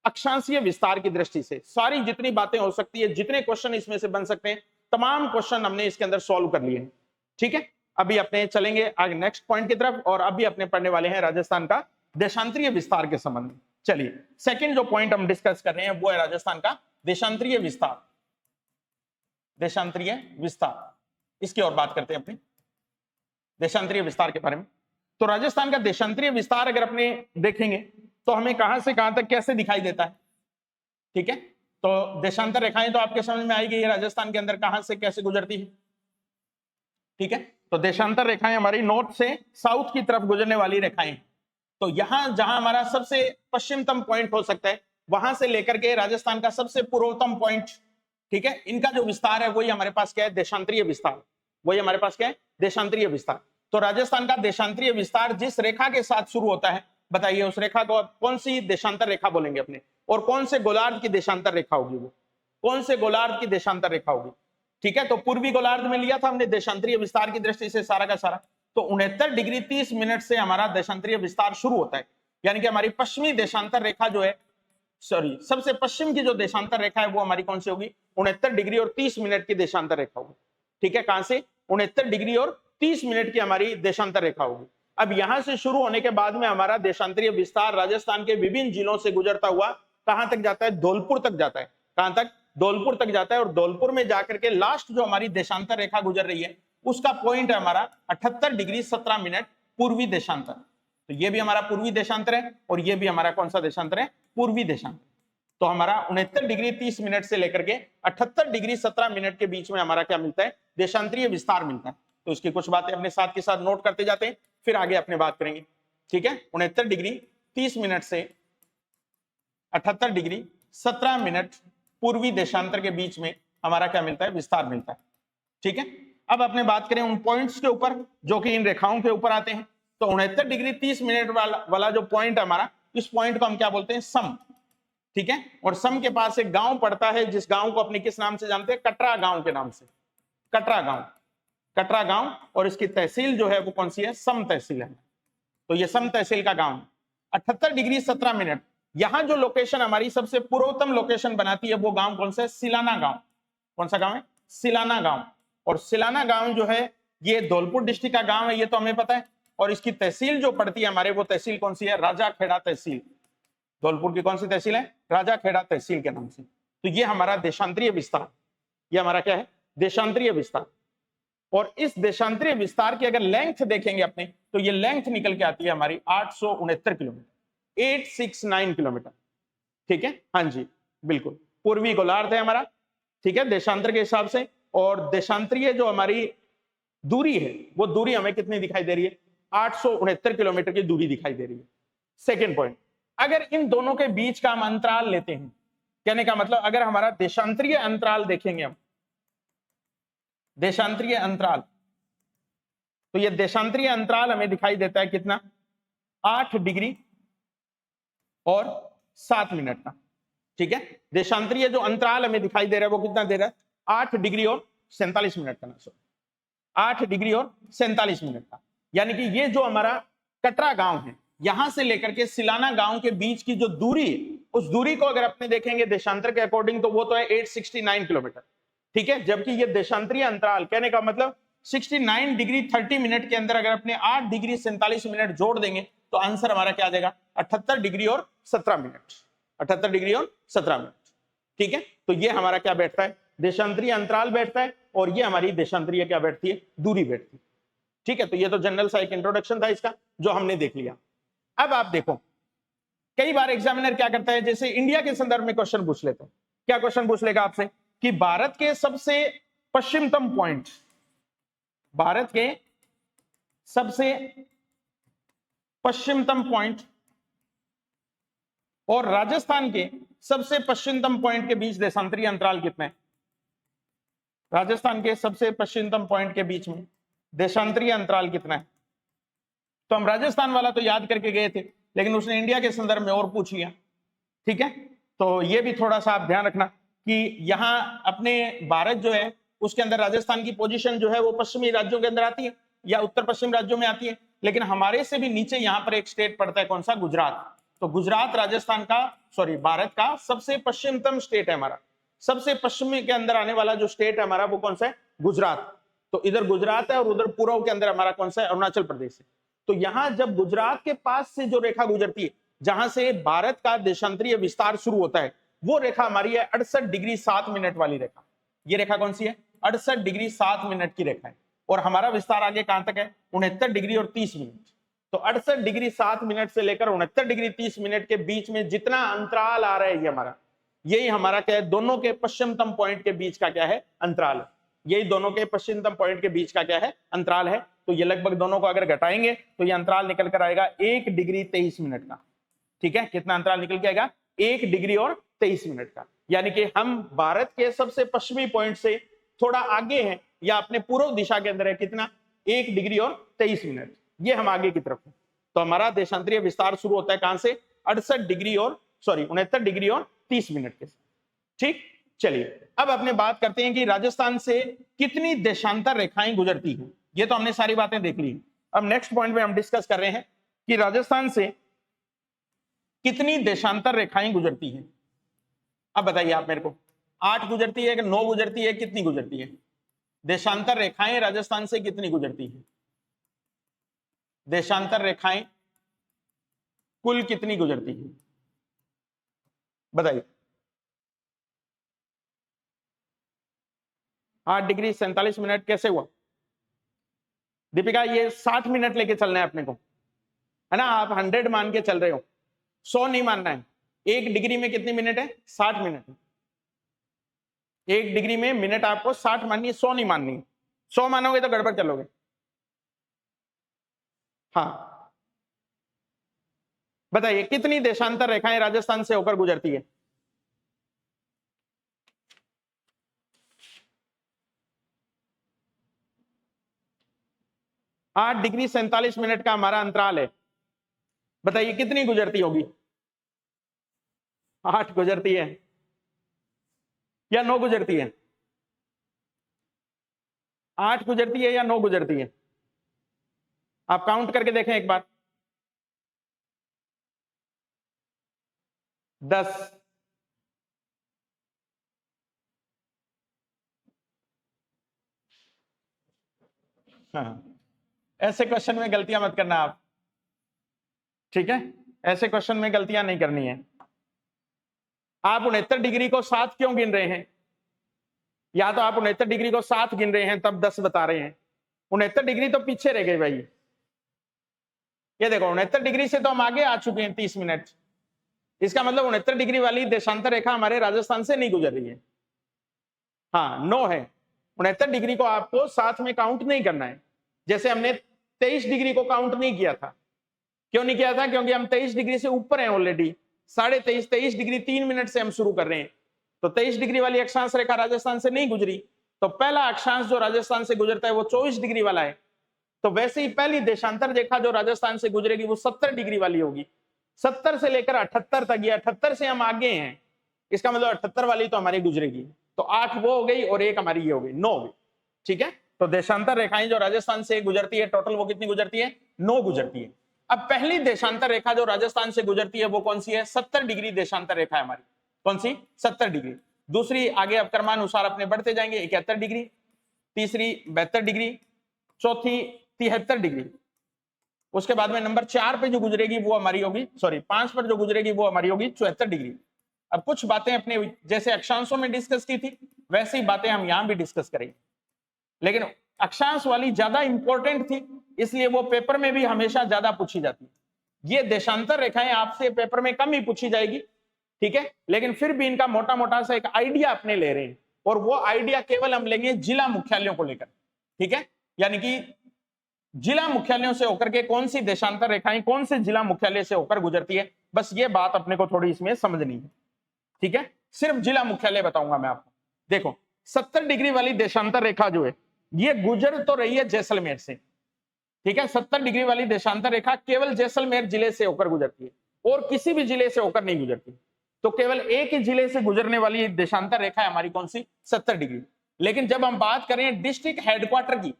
अक्षांशीय विस्तार की दृष्टि से। सारी जितनी बातें हो सकती है, जितने क्वेश्चन इसमें से बन सकते हैं, तमाम क्वेश्चन हमने इसके अंदर सॉल्व कर लिए हैं, ठीक है। अभी अपने चलेंगे आगे नेक्स्ट पॉइंट की तरफ, और अभी अपने पढ़ने वाले हैं राजस्थान का देशांतरीय विस्तार के संबंध में। चलिए सेकंड जो पॉइंट हम डिस्कस कर रहे हैं वो है राजस्थान का देशांतरीय विस्तार। देशांतरीय विस्तार, इसकी और बात करते हैं अपने देशांतरीय विस्तार के बारे में। तो राजस्थान का देशांतरीय विस्तार अगर अपने देखेंगे तो हमें कहां से कहां तक कैसे दिखाई देता है, ठीक है। तो देशांतर रेखाएं तो आपके समझ में आएगी, राजस्थान के अंदर कहां से कैसे गुजरती है, ठीक है। तो देशांतर रेखाएं हमारी नॉर्थ से साउथ की तरफ गुजरने वाली रेखाएं। तो यहां जहां हमारा सबसे पश्चिमतम पॉइंट हो सकता है वहां से लेकर के राजस्थान का सबसे पूर्वतम पॉइंट, ठीक है, इनका जो विस्तार है वही हमारे पास क्या है, देशांतरीय विस्तार। वही हमारे पास क्या है, देशांतरीय विस्तार। तो राजस्थान का देशांतरीय विस्तार जिस रेखा के साथ शुरू होता है, बताइए उस रेखा को कौन सी देशांतर रेखा बोलेंगे अपने, और कौन से गोलार्ध की देशांतर रेखा होगी, वो कौन से गोलार्ध की देशांतर रेखा होगी, ठीक है। तो पूर्वी गोलार्ध में लिया था हमने देशांतरीय विस्तार की दृष्टि से सारा का सारा। तो 69 डिग्री 30 मिनट से हमारा देशांतरीय विस्तार शुरू होता है, यानी कि हमारी पश्चिमी देशांतर रेखा जो है, सॉरी सबसे पश्चिम की जो देशांतर रेखा है वो हमारी कौन सी होगी, 69 डिग्री और 30 मिनट की देशांतर रेखा होगी, ठीक है। कहां से, 69 डिग्री और 30 मिनट की हमारी देशांतर रेखा होगी। अब यहां से शुरू होने के बाद में हमारा देशांतरीय विस्तार राजस्थान के विभिन्न जिलों से गुजरता हुआ कहां तक जाता है, धौलपुर तक जाता है। कहां तक, धौलपुर तक जाता है। और धौलपुर में जाकर के लास्ट जो हमारी देशांतर रेखा गुजर रही है उसका पॉइंट है हमारा 78 डिग्री 17 मिनट पूर्वी देशांतर। तो ये भी हमारा पूर्वी देशांतर है और ये भी हमारा कौन सा देशांतर है, पूर्वी देशांतर। तो हमारा 69 डिग्री 30 मिनट से लेकर के 78 डिग्री 17 मिनट के बीच में हमारा क्या मिलता है, देशांतरीय विस्तार मिलता है। तो इसकी कुछ बातें अपने साथ के साथ नोट करते जाते हैं, फिर आगे अपने बात करेंगे, ठीक है। 69 डिग्री 30 मिनट से 78 डिग्री 17 मिनट पूर्वी देशांतर के बीच में हमारा क्या मिलता है, विस्तार मिलता है, ठीक है। अब अपने बात करें उन पॉइंट्स के ऊपर जो कि इन रेखाओं के ऊपर आते हैं। तो 69 डिग्री 30 मिनट वाला जो पॉइंट है हमारा, इस पॉइंट को हम क्या बोलते हैं, सम, ठीक है। और सम के पास एक गांव पड़ता है जिस गांव को अपने किस नाम से जानते हैं, कटरा गांव के नाम से, कटरा गांव, कटरा गांव। और इसकी तहसील जो है वो कौन सी है, सम तहसील है। तो ये सम तहसील का गांव 78 डिग्री 17 मिनट। यहां जो लोकेशन हमारी सबसे पूर्वोत्तम लोकेशन बनाती है वो गांव कौन सा है, सिलाना गांव। कौन सा गांव है, सिलाना गांव। और सिलाना गांव जो है ये धौलपुर डिस्ट्रिक्ट का गांव है, ये तो हमें पता है। और इसकी तहसील जो पड़ती है हमारे, वो तहसील कौन सी है, राजाखेड़ा तहसील। धौलपुर की कौन सी तहसील है, राजाखेड़ा तहसील के नाम से। तो ये हमारा देशांतरीय विस्तार, ये हमारा क्या है, देशांतरीय विस्तार। और इस देशांतरीय विस्तार की अगर लेंथ देखेंगे अपने, तो ये लेंथ निकल के आती है हमारी 869 किलोमीटर, 869 किलोमीटर, ठीक है। हाँ जी बिल्कुल, पूर्वी गोलार्ध है हमारा, ठीक है, देशांतर के हिसाब से। और देशांतरीय जो हमारी दूरी है वो दूरी हमें कितनी दिखाई दे रही है, 869 किलोमीटर की दूरी दिखाई दे रही है। सेकेंड पॉइंट, अगर इन दोनों के बीच का हम अंतराल लेते हैं, कहने का मतलब अगर हमारा देशांतरीय अंतराल देखेंगे हम, देशांतरीय अंतराल, तो ये देशांतरीय अंतराल हमें दिखाई देता है कितना, 8 डिग्री और 7 मिनट का, ठीक है। देशांतरीय जो अंतराल हमें दिखाई दे रहा है वो कितना दे रहा है, 8 डिग्री और 47 मिनट का, 8 डिग्री और 47 मिनट का। यानी कि ये जो हमारा कटरा गांव है, यहां से लेकर के सिलाना गांव के बीच की जो दूरी है, उस दूरी को अगर अपने देखेंगे देशांतर के अकॉर्डिंग, तो वो तो है 869 किलोमीटर, ठीक है। जबकि ये देशांतरीय अंतराल, कहने का मतलब 69 डिग्री 30 मिनट के अंदर अगर अपने 8 डिग्री 47 मिनट जोड़ देंगे तो आंसर हमारा क्या आ जाएगा, 78 डिग्री और 17 मिनट, 78 डिग्री और 17 मिनट, ठीक है। तो ये हमारा क्या बैठता है, देशांतरीय अंतराल बैठता है, और ये हमारी देशांतरीय क्या बैठती है, दूरी बैठती है, ठीक है। तो ये तो जनरल सा एक इंट्रोडक्शन था इसका जो हमने देख लिया। अब आप देखो, कई बार एग्जामिनर क्या करता है, जैसे इंडिया के संदर्भ में क्वेश्चन पूछ लेते हैं। क्या क्वेश्चन पूछ लेगा आपसे कि भारत के सबसे पश्चिमतम पॉइंट, भारत के सबसे पश्चिमतम पॉइंट और राजस्थान के सबसे पश्चिमतम पॉइंट के बीच देशांतरीय अंतराल कितना है, राजस्थान के सबसे पश्चिमतम पॉइंट के बीच में देशांतरीय अंतराल कितना है। तो हम राजस्थान वाला तो याद करके गए थे, लेकिन उसने इंडिया के संदर्भ में और पूछ लिया, ठीक है। तो ये भी थोड़ा सा आप ध्यान रखना कि यहां अपने भारत जो है उसके अंदर राजस्थान की पोजीशन जो है वो पश्चिमी राज्यों के अंदर आती है या उत्तर पश्चिम राज्यों में आती है, लेकिन हमारे से भी नीचे यहाँ पर एक स्टेट पड़ता है, कौन सा, गुजरात। तो गुजरात राजस्थान का, सॉरी भारत का सबसे पश्चिमतम स्टेट है हमारा, सबसे पश्चिमी के अंदर आने वाला जो स्टेट है हमारा वो कौन सा है, गुजरात। तो इधर गुजरात है और उधर पूर्व के अंदर हमारा कौन सा है, अरुणाचल प्रदेश है। तो यहां जब गुजरात के पास से जो रेखा गुजरती है जहां से भारत का देशांतरीय विस्तार शुरू होता है, वो रेखा हमारी है 68 डिग्री 7 मिनट वाली रेखा। ये रेखा कौन सी है? 68 डिग्री 7 मिनट की रेखा है। और हमारा विस्तार आगे कहां तक है? 69 डिग्री और 30 मिनट। तो 68 डिग्री 7 मिनट से लेकर 69 डिग्री 30 मिनट के बीच में जितना अंतराल आ रहा है, ये हमारा, यही हमारा क्या है? दोनों के पश्चिमतम पॉइंट के बीच का क्या है? अंतराल है। यही दोनों के पश्चिमतम पॉइंट के बीच का क्या है? अंतराल है। तो ये लगभग दोनों को अगर घटाएंगे तो ये अंतराल निकल कर आएगा 1 डिग्री 23 मिनट का। ठीक है, कितना अंतराल निकल के आएगा? 1 डिग्री और 23 मिनट का। यानी कि हम भारत के सबसे पश्चिमी पॉइंट से थोड़ा आगे हैं, या अपने पूर्व दिशा के अंदर है, कितना? 1 डिग्री और 23 मिनट। ये हम आगे की तरफ हैं। तो हमारा देशांतरीय विस्तार शुरू होता है कहां से? 68 डिग्री और 69 डिग्री और 30 मिनट के। ठीक, चलिए अब अपने बात करते हैं कि राजस्थान से कितनी देशांतर रेखाएं गुजरती हैं। ये तो हमने सारी बातें देख ली। अब नेक्स्ट पॉइंट में हम डिस्कस कर रहे हैं कि राजस्थान से कितनी देशांतर रेखाएं गुजरती हैं। अब बताइए आप मेरे को, 8 गुजरती है कि 9 गुजरती है, कितनी गुजरती है? देशांतर रेखाएं राजस्थान से कितनी गुजरती है? देशांतर रेखाएं कुल कितनी गुजरती है? बताइए। 8 डिग्री 47 मिनट कैसे हुआ? दीपिका, ये 60 मिनट लेके चलना है अपने को, है ना? आप 100 मान के चल रहे हो, 100 नहीं मानना है। 1 डिग्री में कितनी मिनट है? 60 मिनट। 1 डिग्री में मिनट आपको 60 माननी है, 100 नहीं माननी है। 100 मानोगे तो गड़बड़ चलोगे। हाँ, बताइए कितनी देशांतर रेखाएं राजस्थान से होकर गुजरती है? आठ डिग्री 47 मिनट का हमारा अंतराल है। बताइए कितनी गुजरती होगी? 8 गुजरती है या 9 गुजरती है? 8 गुजरती है या 9 गुजरती है? आप काउंट करके देखें एक बार। 10। हाँ, ऐसे क्वेश्चन में गलतियां मत करना आप, ठीक है? ऐसे क्वेश्चन में गलतियां नहीं करनी है। आप 69 डिग्री को 7 क्यों गिन रहे हैं? या तो आप 69 डिग्री को 7 गिन रहे हैं तब 10 बता रहे हैं। 69 डिग्री तो पीछे रह गए भाई। ये देखो 69 डिग्री से तो हम आगे आ चुके हैं 30 मिनट। इसका मतलब 69 डिग्री वाली देशांतर रेखा हमारे राजस्थान से नहीं गुजर रही है। हाँ, 9 है। 69 डिग्री को आपको साथ में काउंट नहीं करना है, जैसे हमने 23 डिग्री को काउंट नहीं किया था। क्यों नहीं किया था? क्योंकि हम 23 डिग्री से ऊपर हैं ऑलरेडी। 23.5 डिग्री 3 मिनट से हम शुरू कर रहे हैं। तो 23 डिग्री वाली अक्षांश रेखा राजस्थान से नहीं गुजरी। तो पहला अक्षांश जो राजस्थान से गुजरता है वो 24 डिग्री वाला है। तो वैसे ही पहली देशांतर रेखा जो राजस्थान से गुजरेगी वो 70 डिग्री वाली होगी। 70 से लेकर 78 तक, ये 78 से हम आगे हैं। इसका मतलब 78 वाली तो हमारी गुजरेगी। तो 8 वो हो गई और 1 हमारी ये हो गई, 9 हो गई। ठीक है, तो देशांतर रेखाएं जो राजस्थान से गुजरती है टोटल वो कितनी गुजरती है? 9 गुजरती है। अब पहली देशांतर रेखा जो राजस्थान से गुजरती है वो कौन सी है? 70 डिग्री देशांतर रेखा है हमारी। कौन सी? 70 डिग्री। दूसरी आगे अब क्रमानुसार अपने बढ़ते जाएंगे। 71 डिग्री, तीसरी 72 डिग्री, चौथी 73 डिग्री। उसके बाद में नंबर 4 पे जो गुजरेगी वो हमारी होगी, सॉरी 5 पर जो गुजरेगी वो हमारी होगी 74 डिग्री। अब कुछ बातें अपने जैसे अक्षांशों में डिस्कस की थी वैसी ही बातें हम यहां भी डिस्कस करेंगे, लेकिन अक्षांश वाली ज्यादा इंपॉर्टेंट थी इसलिए वो पेपर में भी हमेशा ज्यादा पूछी जाती है। ये देशांतर रेखाएं आपसे पेपर में कम ही पूछी जाएगी, ठीक है, लेकिन फिर भी इनका मोटा मोटा सा एक आइडिया अपने ले रहे हैं, और वो आइडिया केवल हम लेंगे जिला मुख्यालयों को लेकर। ठीक है, यानी कि जिला मुख्यालयों से होकर के कौन सी देशांतर रेखाएं कौन से जिला मुख्यालय से होकर गुजरती है, बस ये बात अपने को थोड़ी इसमें समझनी है। ठीक है, सिर्फ जिला मुख्यालय बताऊंगा मैं आपको। देखो 70 डिग्री वाली देशांतर रेखा जो है ये गुजर तो रही है जैसलमेर से। ठीक है, 70 डिग्री वाली देशांतर रेखा केवल जैसलमेर जिले से होकर गुजरती है और किसी भी जिले से होकर नहीं गुजरती। तो केवल एक ही जिले से गुजरने वाली देशांतर रेखा है हमारी कौन सी? 70 डिग्री। लेकिन जब हम बात करें डिस्ट्रिक्ट हेडक्वार्टर की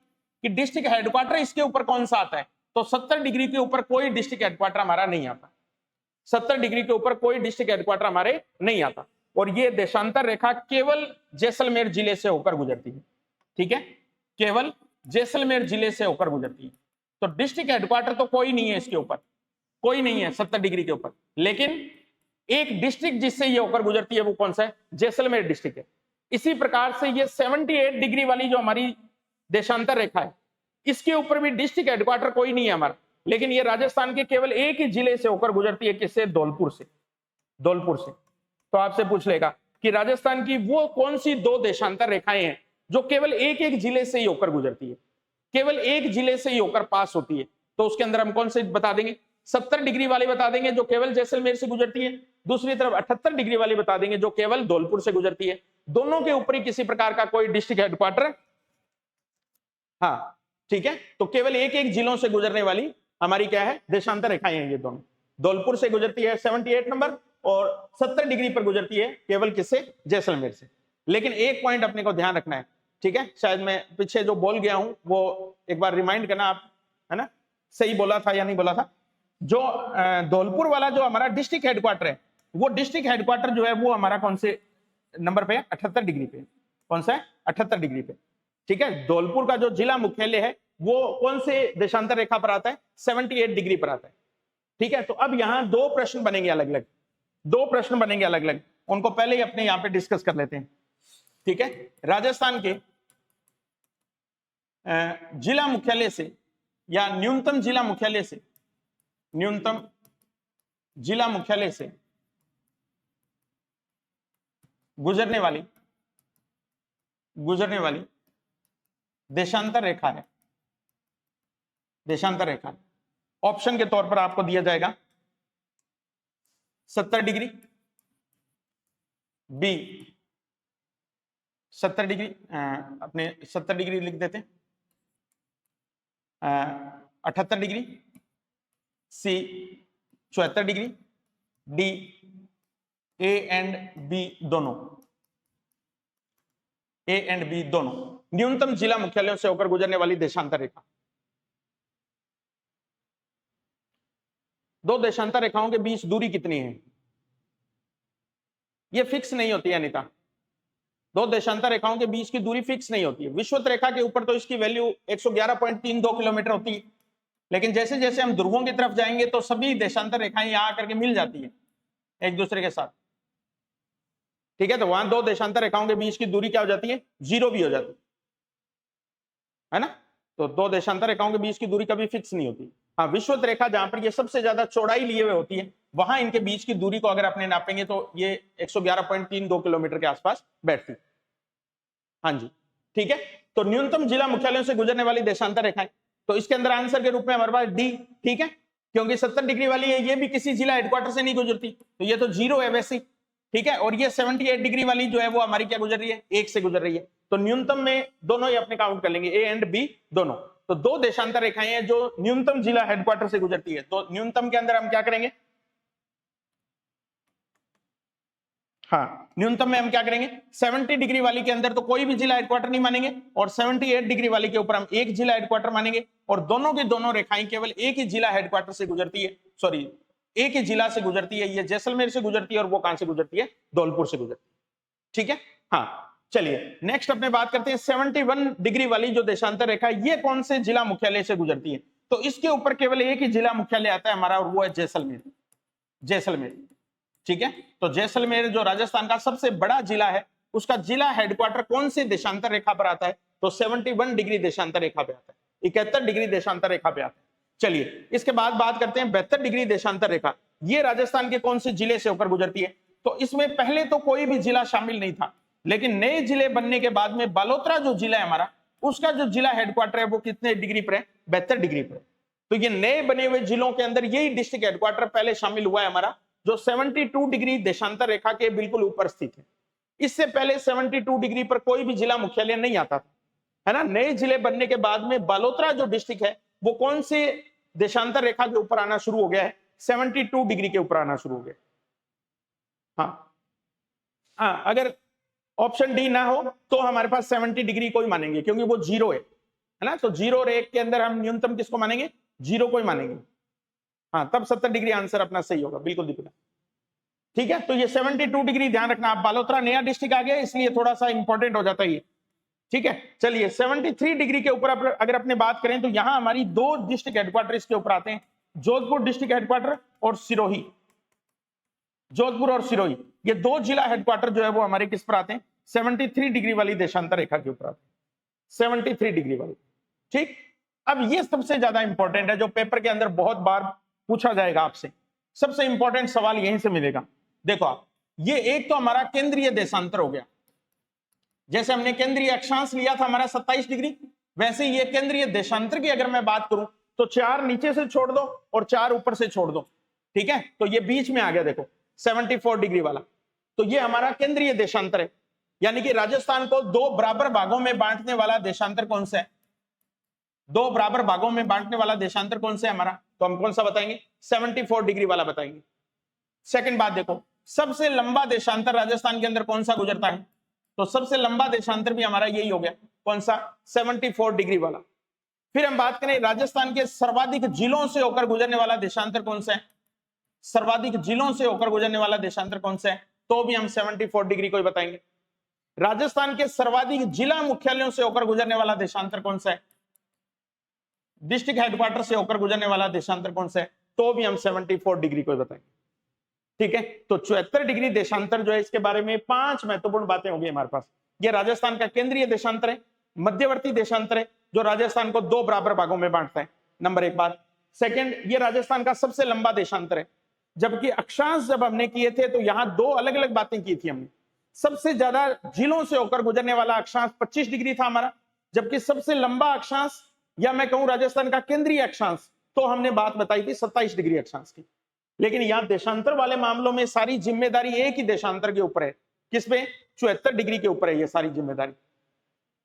कि डिस्ट्रिक्ट हेडक्वार्टर इसके ऊपर कौन सा आता है, तो 70 डिग्री के ऊपर कोई डिस्ट्रिक्ट हेडक्वार्टर हमारा नहीं आता। 70 डिग्री के ऊपर कोई डिस्ट्रिक्ट हेडक्वार्टर हमारे नहीं आता, और ये देशांतर रेखा केवल जैसलमेर जिले से होकर गुजरती है। ठीक है, केवल जैसलमेर जिले से होकर गुजरती है। तो डिस्ट्रिक्ट हेडक्वार्टर तो कोई नहीं है इसके ऊपर, कोई नहीं है 70 डिग्री के ऊपर। लेकिन एक डिस्ट्रिक्ट जिससे ये होकर गुजरती है वो कौन सा है? जैसलमेर डिस्ट्रिक्ट है। इसी प्रकार से ये 78 डिग्री वाली जो हमारी देशांतर रेखा है, इसके ऊपर भी डिस्ट्रिक्ट हेडक्वार्टर कोई नहीं है हमारा, लेकिन ये राजस्थान के केवल एक ही जिले से होकर गुजरती है। किससे? धौलपुर से। धौलपुर से। तो आपसे पूछ लेगा कि राजस्थान की वो कौन सी दो देशांतर रेखाएं हैं जो केवल एक एक जिले से ही होकर गुजरती है, केवल एक जिले से ही होकर पास होती है? तो उसके अंदर हम कौन से बता देंगे? 70 डिग्री वाली बता देंगे जो केवल जैसलमेर से गुजरती है, दूसरी तरफ 78 डिग्री वाली बता देंगे जो केवल धौलपुर से गुजरती है। दोनों के ऊपर ही किसी प्रकार का कोई डिस्ट्रिक्ट हेडक्वार्टर, हाँ ठीक है, तो केवल एक एक जिलों से गुजरने वाली हमारी क्या है? देशांतर रेखाएं हैं ये दोनों। धौलपुर से गुजरती है 78 नंबर और 70 डिग्री पर गुजरती है केवल किससे? जैसलमेर से। लेकिन एक पॉइंट अपने को ध्यान रखना है, ठीक है, शायद मैं पीछे जो बोल गया हूं वो एक बार रिमाइंड करना आप, है ना, सही बोला था या नहीं बोला था? जो धौलपुर वाला जो हमारा डिस्ट्रिक्ट हेडक्वार्टर है, वो डिस्ट्रिक्ट हेडक्वार्टर जो है वो हमारा कौन से नंबर पे है? 78 डिग्री पे। कौन सा है? 78 डिग्री पे, ठीक है। धौलपुर का जो जिला मुख्यालय है वो कौन से देशांतर रेखा पर आता है? 78 डिग्री पर आता है, ठीक है। तो अब यहां दो प्रश्न बनेंगे अलग अलग, दो प्रश्न बनेंगे अलग अलग, उनको पहले ही अपने यहां पे डिस्कस कर लेते हैं, ठीक है। राजस्थान के जिला मुख्यालय से या न्यूनतम जिला मुख्यालय से, न्यूनतम जिला मुख्यालय से गुजरने वाली देशांतर रेखा है, देशांतर रेखा। ऑप्शन के तौर पर आपको दिया जाएगा 70 डिग्री, बी 70 डिग्री, अपने 70 डिग्री लिख देते हैं, 78 degree, C 74 degree, D A and B दोनों, ए एंड बी दोनों न्यूनतम जिला मुख्यालयों से होकर गुजरने वाली देशांतर रेखा। दो देशांतर रेखाओं के बीच दूरी कितनी है? यह फिक्स नहीं होती है अनिता, दो देशांतर रेखाओं के बीच की दूरी फिक्स नहीं होती है। विषुवत रेखा के ऊपर तो इसकी वैल्यू 111.32 किलोमीटर होती है, लेकिन जैसे जैसे हम ध्रुवों की तरफ जाएंगे तो सभी देशांतर रेखाएं यहां आकर के मिल जाती है एक दूसरे के साथ, ठीक है। तो वहां दो देशांतर रेखाओं के बीच की दूरी क्या हो जाती है? 0 भी हो जाती है ना। तो दो देशांतर रेखाओं के बीच की दूरी कभी फिक्स नहीं होती। हाँ, विषुवत रेखा जहां पर ये सबसे ज्यादा चौड़ाई लिए हुए होती है, वहां इनके बीच की दूरी को अगर अपने नापेंगे तो ये 111.32 किलोमीटर के आसपास बैठती। हाँ जी, ठीक है। तो न्यूनतम जिला मुख्यालयों से गुजरने वाली देशांतर रेखाएं, तो इसके अंदर आंसर के रूप में हमारे पास डी, ठीक है, क्योंकि 70 डिग्री वाली है, ये भी किसी जिला हेडक्वार्टर से नहीं गुजरती, तो ये तो 0 है वैसे, ठीक है। और ये 78 डिग्री वाली जो है वो हमारी क्या गुजर रही है? 1 से गुजर रही है। तो न्यूनतम में दोनों ही अपने काउंट कर लेंगे, ए एंड बी दोनों। तो दो देशांतर रेखाएं हैं जो न्यूनतम जिला हेडक्वार्टर से गुजरती है। तो न्यूनतम के अंदर हम क्या करेंगे? हाँ, न्यूनतम में हम क्या करेंगे? 70 डिग्री वाली के अंदर तो कोई भी जिला हेडक्वार्टर नहीं मानेंगे, और 78 डिग्री वाली के ऊपर हम एक जिला हेडक्वार्टर मानेंगे, और दोनों की दोनों रेखाएं केवल एक ही जिला हेडक्वार्टर से गुजरती है, सॉरी एक ही जिला से गुजरती है। ये जैसलमेर से गुजरती है और वो कहां से गुजरती है? धौलपुर से गुजरती है, ठीक है। हाँ, चलिए नेक्स्ट अपने बात करते हैं 71 डिग्री वाली जो देशांतर रेखा है, ये कौन से जिला मुख्यालय से गुजरती है? तो इसके ऊपर केवल एक ही जिला मुख्यालय आता है हमारा, और वो है जैसलमेर। जैसलमेर, ठीक है। तो जैसलमेर जो राजस्थान का सबसे बड़ा जिला है, उसका जिला हेडक्वार्टर कौन से देशांतर रेखा पर आता है? तो 71 डिग्री देशांतर रेखा पे आता है, 71 डिग्री देशांतर रेखा पे आता है। चलिए इसके बाद बात करते हैं 72 डिग्री देशांतर रेखा, ये राजस्थान के कौन से जिले से होकर गुजरती है? तो इसमें पहले तो कोई भी जिला शामिल नहीं था, लेकिन नए जिले बनने के बाद में बालोतरा जो जिला है हमारा, उसका जो जिला हेडक्वार्टर है वो कितने डिग्री पर है? 72 डिग्री पर। तो ये नए बने हुए जिलों के अंदर यही डिस्ट्रिक्ट हेडक्वार्टर पहले शामिल हुआ है हमारा, जो 72 डिग्री देशांतर रेखा के बिल्कुल ऊपर स्थित है। इससे पहले 72 डिग्री पर कोई भी जिला मुख्यालय नहीं आता था, है ना। नए जिले बनने के बाद में बालोतरा जो डिस्ट्रिक्ट है वो कौन से देशांतर रेखा के ऊपर आना शुरू हो गया है? 72 डिग्री के ऊपर आना शुरू हो गया। हाँ, अगर ऑप्शन डी ना हो तो हमारे पास 70 डिग्री को ही मानेंगे, क्योंकि वो 0 है ना। तो 0 और 1 के अंदर हम न्यूनतम किसको मानेंगे? 0 को ही मानेंगे। हाँ, तब 70 डिग्री आंसर अपना सही होगा, बिल्कुल दीपिका, ठीक है। तो ये 72 डिग्री ध्यान रखना, आप बालोतरा नया डिस्ट्रिक्ट आ गया इसलिए थोड़ा सा इंपॉर्टेंट हो जाता है ये, ठीक है। चलिए 73 डिग्री के ऊपर अगर अपने बात करें तो यहां हमारी दो डिस्ट्रिक्ट हेडक्वार्टर इसके ऊपर आते हैं, जोधपुर डिस्ट्रिक्ट हेडक्वार्टर और सिरोही, जोधपुर और सिरोही, ये दो जिला हेडक्वार्टर जो है वो हमारे किस पर आते हैं, 73 डिग्री वाली देशांतर रेखा के ऊपर आते हैं, 73 डिग्री वाली। ठीक, अब ये सबसे ज्यादा इंपॉर्टेंट है, जो पेपर के अंदर बहुत बार पूछा जाएगा आपसे, सबसे इंपॉर्टेंट सवाल यहीं से मिलेगा। देखो आप, ये एक तो हमारा केंद्रीय देशांतर हो गया, जैसे हमने केंद्रीय अक्षांश लिया था हमारा 27 डिग्री, वैसे ये केंद्रीय देशांतर की अगर मैं बात करूं तो 4 नीचे से छोड़ दो और 4 ऊपर से छोड़ दो, ठीक है, तो ये बीच में आ गया, देखो 74 डिग्री वाला, तो ये हमारा केंद्रीय देशांतर है। यानी कि राजस्थान को 2 बराबर भागों में बांटने वाला देशांतर कौन सा है, 2 बराबर भागों में बांटने वाला देशांतर कौन सा है हमारा, तो हम कौन सा बताएंगे, 74 डिग्री वाला बताएंगे। सेकंड बात देखो, सबसे लंबा देशांतर राजस्थान के अंदर कौन सा गुजरता है, तो सबसे लंबा देशांतर भी हमारा यही हो गया, कौन सा, 74 डिग्री वाला। फिर हम बात करें राजस्थान के सर्वाधिक जिलों से होकर गुजरने वाला देशांतर कौन सा है, सर्वाधिक जिलों से होकर गुजरने वाला देशांतर कौन सा है, तो भी हम 74 डिग्री को ही बताएंगे। राजस्थान के सर्वाधिक जिला मुख्यालयों से होकर गुजरने वाला देशांतर कौन सा है, डिस्ट्रिक्ट हेडक्वार्टर से होकर गुजरने वाला देशांतर कौन सा है, तो भी हम 74 डिग्री को ही बताएंगे। ठीक है, तो 74 डिग्री देशांतर जो है, इसके बारे में 5 महत्वपूर्ण बातें होंगी हमारे पास। ये राजस्थान का केंद्रीय देशांतर है, मध्यवर्ती देशांतर है, जो राजस्थान को 2 बराबर भागों में बांटता है, नंबर 1 बात। सेकंड, ये राजस्थान का सबसे लंबा देशांतर है, जबकि अक्षांश जब हमने किए थे तो यहां 2 अलग अलग बातें की थी हमने। सबसे ज्यादा जिलों से होकर गुजरने वाला अक्षांश 25 डिग्री था हमारा, जबकि सबसे लंबा अक्षांश, या मैं कहूं राजस्थान का केंद्रीय अक्षांश, तो हमने बात बताई थी 27 डिग्री अक्षांश की। लेकिन यहां देशांतर वाले मामलों में सारी जिम्मेदारी एक ही देशांतर के ऊपर है, किस पे, 74 डिग्री के ऊपर है ये सारी जिम्मेदारी,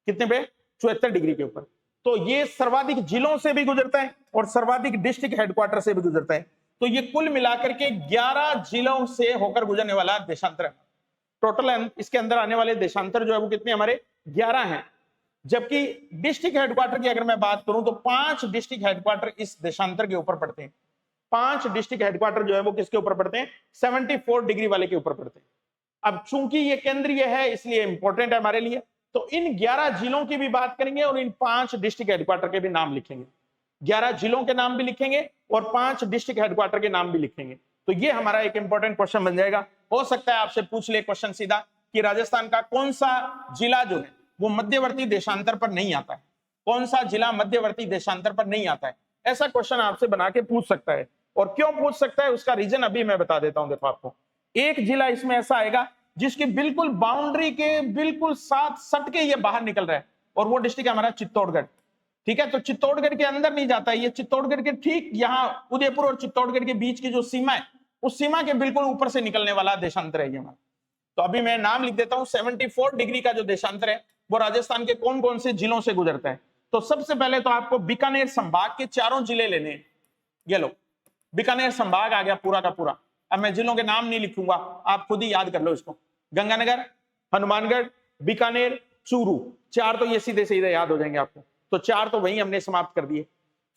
कितने पे, 74 डिग्री के ऊपर। तो ये सर्वाधिक जिलों से भी गुजरता है और सर्वाधिक डिस्ट्रिक्ट हेडक्वार्टर से भी गुजरता है, तो ये कुल मिलाकर के 11 जिलों से होकर गुजरने वाला देशांतर है। टोटल इसके अंदर आने वाले देशांतर जो है वो कितने, हमारे 11 हैं। जबकि डिस्ट्रिक्ट हेडक्वार्टर की अगर मैं बात करूं तो 5 डिस्ट्रिक्ट हेडक्वार्टर इस देशांतर के ऊपर पड़ते हैं, 5 डिस्ट्रिक्ट हेडक्वार्टर जो है वो किसके ऊपर पड़ते हैं, 74 डिग्री वाले के ऊपर पड़ते हैं। अब चूंकि ये केंद्रीय है इसलिए इंपॉर्टेंट है हमारे लिए, तो इन 11 जिलों की भी बात करेंगे और इन 5 डिस्ट्रिक्ट हेडक्वार्टर के भी नाम लिखेंगे, 11 जिलों के नाम भी लिखेंगे और 5 डिस्ट्रिक्ट हेडक्वार्टर के नाम भी लिखेंगे। तो ये हमारा एक इंपॉर्टेंट क्वेश्चन बन जाएगा। हो सकता है आपसे पूछ ले क्वेश्चन सीधा कि राजस्थान का कौन सा जिला जो है वो मध्यवर्ती देशांतर पर नहीं आता है, कौन सा जिला मध्यवर्ती देशांतर पर नहीं आता है, ऐसा क्वेश्चन आपसे बना के पूछ सकता है। और क्यों पूछ सकता है उसका रीजन अभी मैं बता देता हूं। देखो आपको एक जिला इसमें ऐसा आएगा जिसकी बिल्कुल बाउंड्री के बिल्कुल साथ सट के ये बाहर निकल रहा है, और वो डिस्ट्रिक्ट हमारा चित्तौड़गढ़। ठीक है, तो चित्तौड़गढ़ के अंदर नहीं जाता है, ये चित्तौड़गढ़ के ठीक यहाँ उदयपुर और चित्तौड़गढ़ के बीच की जो सीमा है उस सीमा के बिल्कुल ऊपर से निकलने वाला देशांतर है ये हमारा। तो अभी मैं नाम लिख देता हूं, 74 डिग्री का जो देशांतर है वो राजस्थान के कौन कौन से जिलों से गुजरता है। तो सबसे पहले तो आपको बीकानेर संभाग के 4 जिले लेने हैं। ये लो, बीकानेर संभाग आ गया पूरा का पूरा। अब मैं जिलों के नाम नहीं लिखूंगा, आप खुद ही याद कर लो इसको। गंगानगर, हनुमानगढ़, बीकानेर, चूरू, 4 तो ये सीधे सीधे याद हो जाएंगे आपको, तो 4 तो वहीं हमने समाप्त कर दिए।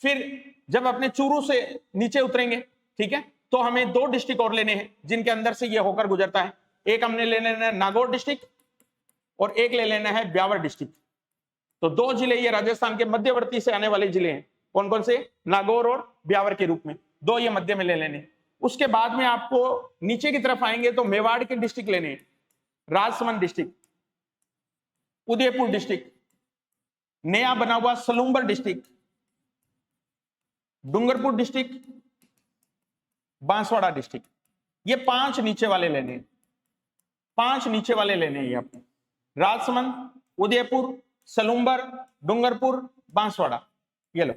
फिर जब अपने चूरू से नीचे उतरेंगे, ठीक है, तो हमें 2 डिस्ट्रिक्ट और लेने हैं जिनके अंदर से ये होकर गुजरता है। एक हमने ले लेना है नागौर डिस्ट्रिक्ट और एक ले लेना है ब्यावर डिस्ट्रिक्ट। तो 2 जिले ये राजस्थान के मध्यवर्ती से आने वाले जिले हैं। कौन कौन से, नागौर और ब्यावर के रूप में 2 ये मध्य में ले लेने। उसके बाद में आपको नीचे की तरफ आएंगे तो मेवाड़ के डिस्ट्रिक्ट लेने हैं, राजसमंद डिस्ट्रिक्ट, उदयपुर डिस्ट्रिक्ट, नया बना हुआ Salumbar district, Dungarpur district, Banswara district. ये 5 नीचे वाले लेने हैं, 5 नीचे वाले लेने हैं आपको, राजसमंद, उदयपुर, सलूम्बर, डूंगरपुर, बांसवाड़ा। ये लो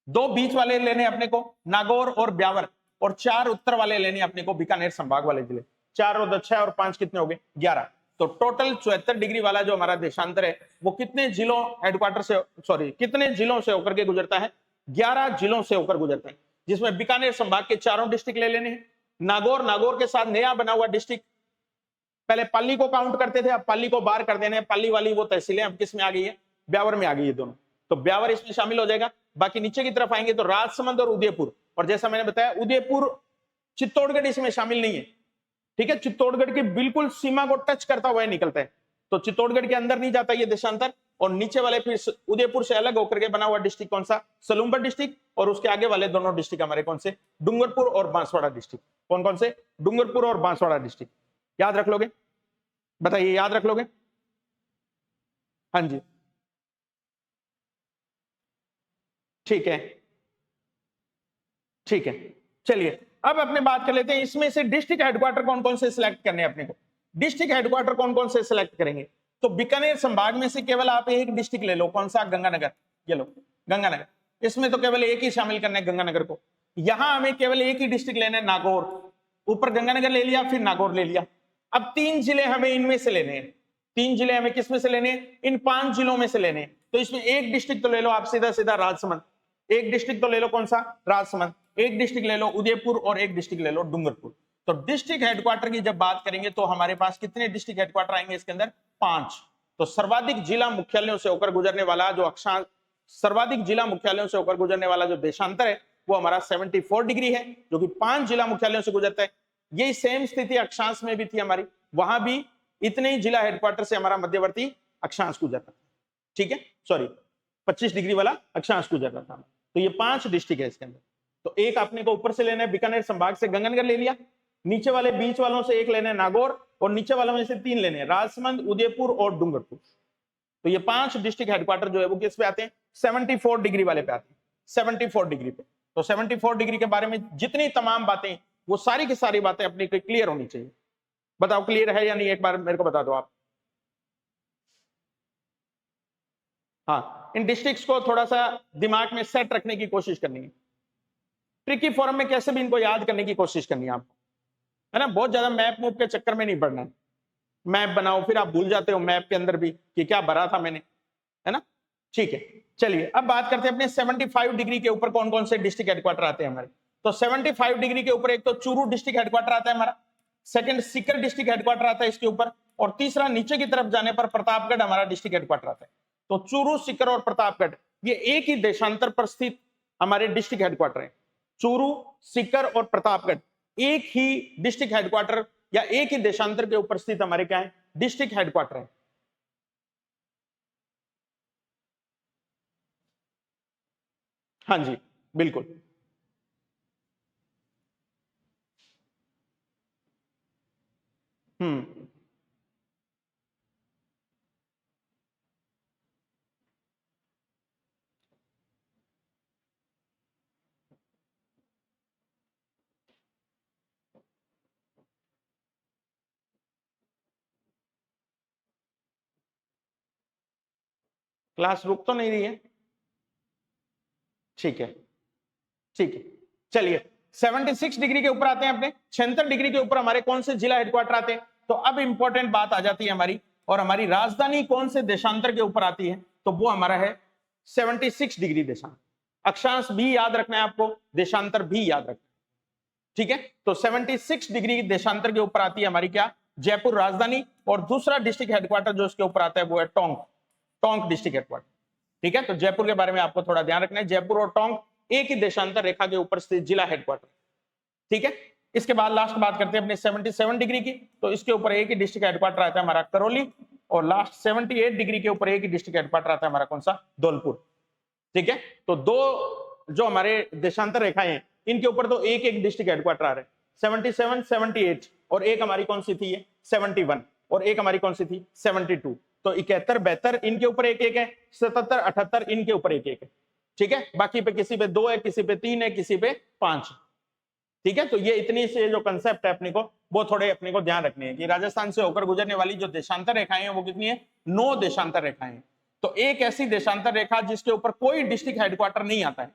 2 बीच वाले लेने अपने को, नागौर और ब्यावर, और 4 उत्तर वाले लेने अपने को, बीकानेर संभाग वाले जिले। 4 और 6 और 5 कितने हो गए, 11। तो टोटल 74 डिग्री वाला जो हमारा देशांतर है वो कितने जिलों हेडक्वार्टर से, सॉरी कितने जिलों से होकर के गुजरता है, 11 जिलों से होकर गुजरता है, जिसमें बीकानेर संभाग के 4 डिस्ट्रिक्ट ले लेने हैं। नागौर के साथ नया बना हुआ डिस्ट्रिक्ट, पहले पाली को काउंट करते थे, अब पाली को बाहर कर देने, पाली वाली वो तहसीलें अब किस में आ गई है, ब्यावर में आ गई है दोनों, तो ब्यावर इसमें शामिल हो जाएगा। बाकी नीचे की तरफ आएंगे तो राजसमंद और उदयपुर, और जैसा मैंने बताया उदयपुर, चित्तौड़गढ़ इसमें शामिल नहीं है। ठीक है, चित्तौड़गढ़ की बिल्कुल सीमा को टच करता हुआ निकलता है, तो चित्तौड़गढ़ के अंदर नहीं जाता ये देशांतर, और नीचे वाले फिर उदयपुर से अलग होकर के बना हुआ डिस्ट्रिक्ट कौन सा, सलूम्बर डिस्ट्रिक्ट, और उसके आगे वाले दोनों डिस्ट्रिक्ट हमारे कौन से, डूंगरपुर और बांसवाड़ा डिस्ट्रिक्ट। कौन कौन से, डूंगरपुर और बांसवाड़ा डिस्ट्रिक्ट। याद रख लोगे, बताइए याद रख लोगे? हाँ जी ठीक है, ठीक है। चलिए अब अपने बात कर लेते हैं इसमें से डिस्ट्रिक्ट हेडक्वार्टर कौन कौन से सिलेक्ट करने हैं अपने को। डिस्ट्रिक्ट हेडक्वार्टर कौन कौन से सिलेक्ट करेंगे, तो बीकानेर संभाग में से केवल आप एक डिस्ट्रिक्ट ले लो, कौन सा, गंगानगर। ये लो गंगानगर, इसमें तो केवल एक ही शामिल करना है गंगानगर को। यहां हमें केवल एक ही डिस्ट्रिक्ट लेना है, नागौर। ऊपर गंगानगर ले लिया, फिर नागौर ले लिया। अब 3 जिले हमें इनमें से लेने हैं, 3 जिले हमें किसमें से लेने हैं, इन 5 जिलों में से लेने हैं। तो इसमें एक डिस्ट्रिक्ट तो ले लो आप सीधा सीधा राजसमंद, एक डिस्ट्रिक्ट तो ले लो कौन सा, राजसमंद, एक डिस्ट्रिक्ट ले लो उदयपुर, और एक डिस्ट्रिक्ट ले लो डूंगरपुर। तो डिस्ट्रिक्ट हेडक्वार्टर की जब बात करेंगे तो हमारे पास कितने डिस्ट्रिक्ट हेडक्वार्टर आएंगे इसके अंदर, 5। तो सर्वाधिक जिला मुख्यालयों से होकर गुजरने वाला जो अक्षांश, सर्वाधिक जिला मुख्यालयों से होकर गुजरने वाला जो देशांतर है वो हमारा 74 डिग्री है, जो कि 5 जिला मुख्यालयों से गुजरता है। यही सेम स्थिति अक्षांश में भी थी हमारी, वहां भी इतने ही जिला हेडक्वार्टर से हमारा मध्यवर्ती अक्षांश गुजरता था। ठीक है, सॉरी 25 डिग्री वाला अक्षांश गुजरता था। तो ये 5 डिस्ट्रिक्ट है इसके अंदर। तो एक आपने को ऊपर से लेना है, बीकानेर संभाग से गंगानगर ले लिया, नीचे वाले बीच वालों से एक लेना है नागौर, और नीचे वालों में से 3 लेने हैं, राजसमंद, उदयपुर और डूंगरपुर। तो ये 5 डिस्ट्रिक्ट हेडक्वार्टर जो है वो किस पे आते हैं, 74 डिग्री वाले पे आते हैं, 74 डिग्री पे। तो 74 डिग्री के बारे में जितनी तमाम बातें, वो सारी की सारी बातें अपनी क्लियर होनी चाहिए। बताओ क्लियर है या नहीं, एक बार मेरे को बता दो आप। हाँ, इन डिस्ट्रिक्ट्स को थोड़ा सा दिमाग में सेट रखने की कोशिश करनी है, ट्रिकी फॉर्म में कैसे भी इनको याद करने की कोशिश करनी है आपको, है ना। बहुत ज्यादा मैप मूप के चक्कर में नहीं पड़ना है। मैप बनाओ फिर आप भूल जाते हो मैप के अंदर भी कि क्या भरा था मैंने, है ना। ठीक है, चलिए अब बात करते हैं अपने 75 डिग्री के ऊपर कौन कौन से डिस्ट्रिक्ट हेडक्वार्टर आते हैं हमारे। तो 75 डिग्री के ऊपर एक तो चूरू डिस्ट्रिक्ट हेडक्वार्टर आता है हमारा, सेकंड सीकर डिस्ट्रिक्ट हेडक्वार्टर आता है इसके ऊपर, और तीसरा नीचे की तरफ जाने पर प्रतापगढ़ हमारा डिस्ट्रिक्ट हेडक्वार्टर आता है। तो चूरू, सीकर और प्रतापगढ़ ये एक ही देशांतर पर स्थित हमारे डिस्ट्रिक्ट हेडक्वार्टर है। चूरू, सीकर और प्रतापगढ़ एक ही डिस्ट्रिक्ट हेडक्वार्टर या एक ही देशांतर के ऊपर स्थित हमारे क्या है, डिस्ट्रिक्ट हेडक्वार्टर है। हाँ जी बिल्कुल। हम्म, क्लास रुक तो नहीं रही है, ठीक है, ठीक है। चलिए 76 डिग्री के ऊपर आते हैं अपने, 76 डिग्री के ऊपर हमारे कौन से जिला हेडक्वार्टर आते हैं। तो अब इंपॉर्टेंट बात आ जाती है हमारी, और हमारी राजधानी कौन से देशांतर के ऊपर आती है, तो वो हमारा है 76 डिग्री देशांतर। अक्षांश भी याद रखना है आपको, देशांतर भी याद रखना है, ठीक है। तो 76 डिग्री देशांतर के ऊपर आती है हमारी क्या, जयपुर राजधानी, और दूसरा डिस्ट्रिक्ट हेडक्वार्टर जो इसके ऊपर आता है वो है टोंक, टोंक डिस्ट्रिक्ट हेडक्वार्टर। ठीक है, तो जयपुर के बारे में आपको थोड़ा ध्यान रखना है, जयपुर और टोंक एक ही देशांतर रेखा के ऊपर स्थित जिला हेडक्वार्टर। ठीक है, इसके बाद लास्ट बात करते हैं अपने 77 डिग्री की। तो इसके ऊपर एक ही डिस्ट्रिक्ट हेडक्वार्टर आता है हमारा करौली, और लास्ट 78 डिग्री के ऊपर एक ही डिस्ट्रिक्ट हेडक्वार्टर आता है हमारा कौन सा, धौलपुर। ठीक है, तो दो जो हमारे देशांतर रेखाएं हैं इनके ऊपर तो एक एक डिस्ट्रिक्ट हेडक्वार्टर आ रहे हैं, 77, 78, और एक हमारी कौन सी थी ये 71, और एक हमारी कौन सी थी 72। तो 71, 72 इनके ऊपर एक एक है, 77, 78 इनके ऊपर एक एक है। ठीक है, बाकी पे किसी पे 2 है, किसी पे 3 है, किसी पे 5। ठीक है, तो ये इतनी से जो कंसेप्ट है अपने को, वो थोड़े अपने को ध्यान रखने हैं कि राजस्थान से होकर गुजरने वाली जो देशांतर रेखाएं हैं वो कितनी है, 9 देशांतर रेखाएं हैं। तो एक ऐसी देशांतर रेखा जिसके ऊपर कोई डिस्ट्रिक्ट हेडक्वार्टर नहीं आता है,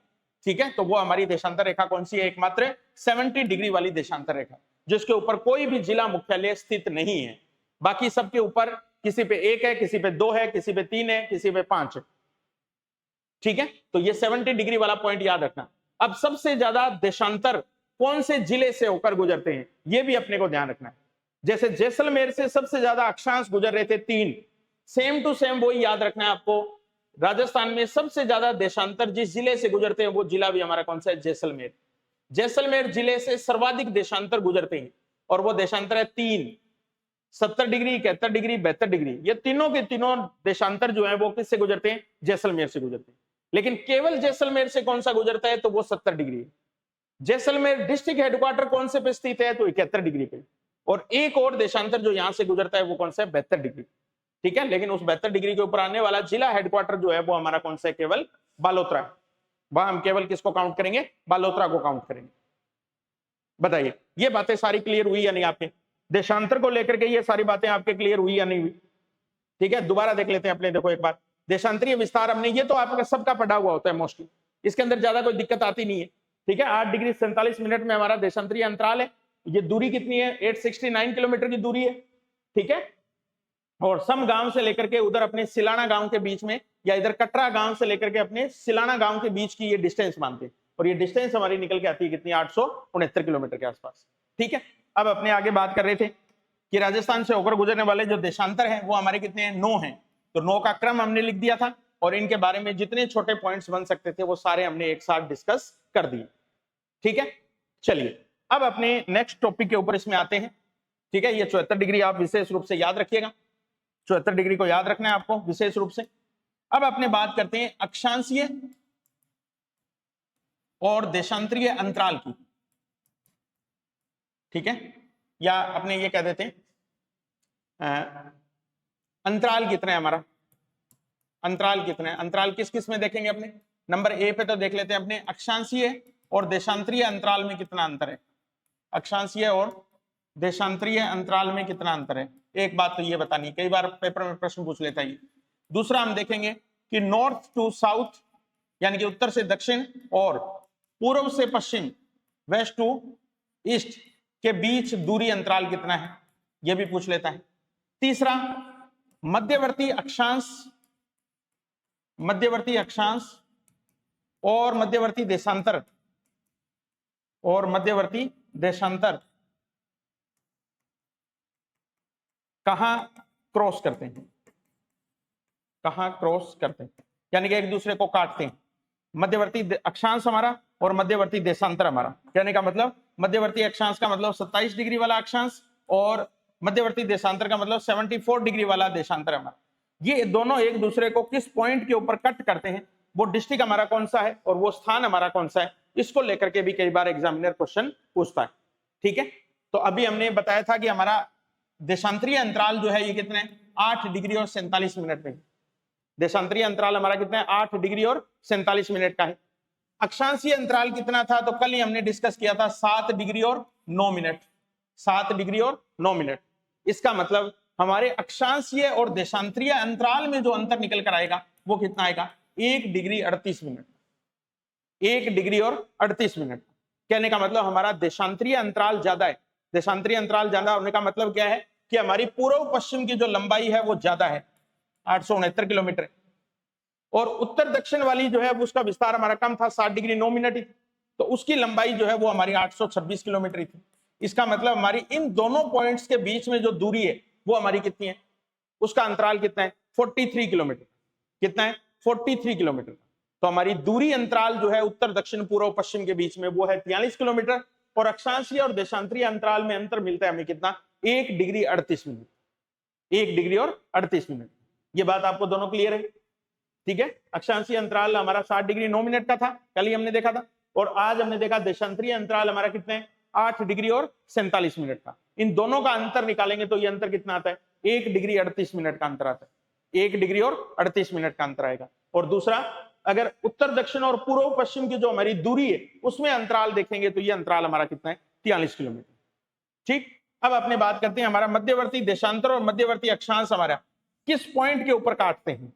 ठीक है, तो वो हमारी देशांतर रेखा कौन सी है, एकमात्र 70 डिग्री वाली देशांतर रेखा, जिसके ऊपर कोई भी जिला मुख्यालय स्थित नहीं है। बाकी सबके ऊपर किसी पे 1 है, किसी पे 2 है, किसी पे 3 है, किसी पे 5 है। ठीक है, तो ये 70 डिग्री वाला पॉइंट याद रखना। अब सबसे ज्यादा देशांतर कौन से जिले से होकर गुजरते हैं, ये भी अपने को ध्यान रखना है। जैसे जैसलमेर से सबसे ज्यादा अक्षांश गुजर रहे थे 3, सेम टू सेम वही याद रखना है आपको। राजस्थान में सबसे ज्यादा देशांतर जिस जिले से गुजरते हैं वो जिला भी हमारा कौन सा है, जैसलमेर। जैसलमेर जिले से सर्वाधिक देशांतर गुजरते हैं, और वो देशांतर है 3। 70 डिग्री, 71 डिग्री, 72 डिग्री, ये तीनों के तीनों देशांतर जो है वो किससे गुजरते हैं? जैसलमेर से गुजरते हैं। लेकिन केवल जैसलमेर से कौन सा गुजरता है? तो वो 70 डिग्री है। जैसलमेर डिस्ट्रिक्ट हेडक्वार्टर कौन से पे स्थित है? तो 71 डिग्री पे। और एक और देशांतर जो यहां से गुजरता है वो कौन सा है? 72 डिग्री। ठीक है, लेकिन उस 72 डिग्री के ऊपर आने वाला जिला हेडक्वार्टर जो है वो हमारा कौन सा है? केवल बालोतरा है। वहां हम केवल किसको काउंट करेंगे? बालोतरा को काउंट करेंगे। बताइए, ये बातें सारी क्लियर हुई या नहीं आपके? देशांतर को लेकर के ये सारी बातें आपके क्लियर हुई या नहीं हुई? ठीक है, दोबारा देख लेते हैं अपने। देखो एक बार, देशांतरीय विस्तार हमने, ये तो आपका सबका पढ़ा हुआ होता है मोस्टली, इसके अंदर ज्यादा कोई दिक्कत आती नहीं है। ठीक है, 8 डिग्री 47 मिनट में हमारा देशांतरीय अंतराल है। ये दूरी कितनी है? 869 किलोमीटर की दूरी है। ठीक है, और सम गांव से लेकर के उधर अपने सिलाना गांव के बीच में, या इधर कटरा गांव से लेकर के अपने सिलाना गांव के बीच की ये डिस्टेंस मानते हैं। और ये डिस्टेंस हमारी निकल के आती है कितनी? 869 किलोमीटर के आसपास। ठीक है, अब अपने आगे बात कर रहे थे कि राजस्थान से होकर गुजरने वाले जो देशांतर हैं वो हमारे कितने हैं? 9 हैं। तो 9 का क्रम हमने लिख दिया था, और इनके बारे में जितने छोटे पॉइंट्स बन सकते थे वो सारे हमने एक साथ डिस्कस कर दिए। ठीक है, चलिए अब अपने नेक्स्ट टॉपिक के ऊपर इसमें आते हैं। ठीक है, ये 74 डिग्री आप विशेष रूप से याद रखिएगा, 74 डिग्री को याद रखना है आपको विशेष रूप से। अब अपने बात करते हैं अक्षांशीय और देशांतरीय अंतराल की। ठीक है, या अपने ये कह देते हैं अंतराल कितना है हमारा? अंतराल कितना है? अंतराल किस किस में देखेंगे अपने? नंबर ए पे तो देख लेते हैं अपने, अक्षांशीय और देशांतरीय अंतराल में कितना अंतर है? अक्षांशीय और देशांतरीय अंतराल में कितना अंतर है? एक बात तो ये बतानी, कई बार पेपर में प्रश्न पूछ लेता है। दूसरा हम देखेंगे कि नॉर्थ टू साउथ, यानी कि उत्तर से दक्षिण और पूर्व से पश्चिम, वेस्ट टू ईस्ट के बीच दूरी अंतराल कितना है? यह भी पूछ लेता है। तीसरा, मध्यवर्ती अक्षांश, मध्यवर्ती अक्षांश और मध्यवर्ती देशांतर, और मध्यवर्ती देशांतर कहां क्रॉस करते हैं? कहां क्रॉस करते हैं, यानी कि एक दूसरे को काटते हैं। मध्यवर्ती अक्षांश हमारा और मध्यवर्ती देशांतर हमारा, कहने का मतलब मध्यवर्ती अक्षांश का मतलब 27 डिग्री वाला अक्षांश, और मध्यवर्ती देशांतर का मतलब 74 डिग्री वाला देशांतर हमारा। ये दोनों एक दूसरे को किस पॉइंट के ऊपर कट करते हैं, वो डिस्ट्रिक्ट हमारा कौन सा है और वो स्थान हमारा कौन सा है, इसको लेकर के भी कई बार एग्जामिनर क्वेश्चन पूछता है। ठीक है, तो अभी हमने बताया था कि हमारा देशांतरीय अंतराल जो है ये कितने है? 8 डिग्री और 47 मिनट में। देशांतरीय अंतराल हमारा कितना है? 8 डिग्री और 47 मिनट का है। अक्षांशीय अंतराल कितना था? तो कल ही हमने डिस्कस किया था 7 डिग्री और 9 मिनट। 7 डिग्री और 9 मिनट। इसका मतलब हमारे अक्षांशीय और देशांतरीय अंतराल में जो अंतर निकल कर आएगा वो कितना आएगा? 1 डिग्री 38 मिनट। 1 डिग्री और 38 मिनट। कहने का मतलब हमारा देशांतरीय अंतराल ज्यादा है। देशांतरीय अंतराल ज्यादा होने का मतलब क्या है कि हमारी पूर्व पश्चिम की जो लंबाई है वो ज्यादा है, 869 किलोमीटर, और उत्तर दक्षिण वाली जो है उसका विस्तार हमारा कम था, 7 डिग्री 9 मिनट ही, तो उसकी लंबाई जो है वो हमारी 826 किलोमीटर ही थी। इसका मतलब हमारी इन दोनों पॉइंट्स के बीच में जो दूरी है वो हमारी कितनी है? उसका अंतराल कितना है? 43 किलोमीटर। कितना है? 43 किलोमीटर। तो हमारी दूरी अंतराल जो है उत्तर दक्षिण पूर्व पश्चिम के बीच में वो है 43 किलोमीटर, और अक्षांशीय और देशांतरीय अंतराल में अंतर मिलता है हमें कितना? 1 डिग्री 38 मिनट। 1 डिग्री और 38 मिनट। ये बात आपको दोनों क्लियर है? ठीक है, अक्षांशीय अंतराल हमारा 7 डिग्री 9 मिनट का था, कल ही हमने देखा था, और आज हमने देखा देशांतरीय अंतराल हमारा कितने है? 8 डिग्री और 47 मिनट का। इन दोनों का अंतर निकालेंगे तो ये अंतर कितना आता है? 1 डिग्री 38 मिनट का अंतर आता है। 1 डिग्री और 38 मिनट का अंतर आएगा। और दूसरा, अगर उत्तर दक्षिण और पूर्व पश्चिम की जो हमारी दूरी है उसमें अंतराल देखेंगे तो ये अंतराल हमारा कितना है? 43 किलोमीटर। ठीक, अब अपने बात करते हैं हमारा मध्यवर्ती देशांतर और मध्यवर्ती अक्षांश हमारा किस पॉइंट के ऊपर काटते हैं।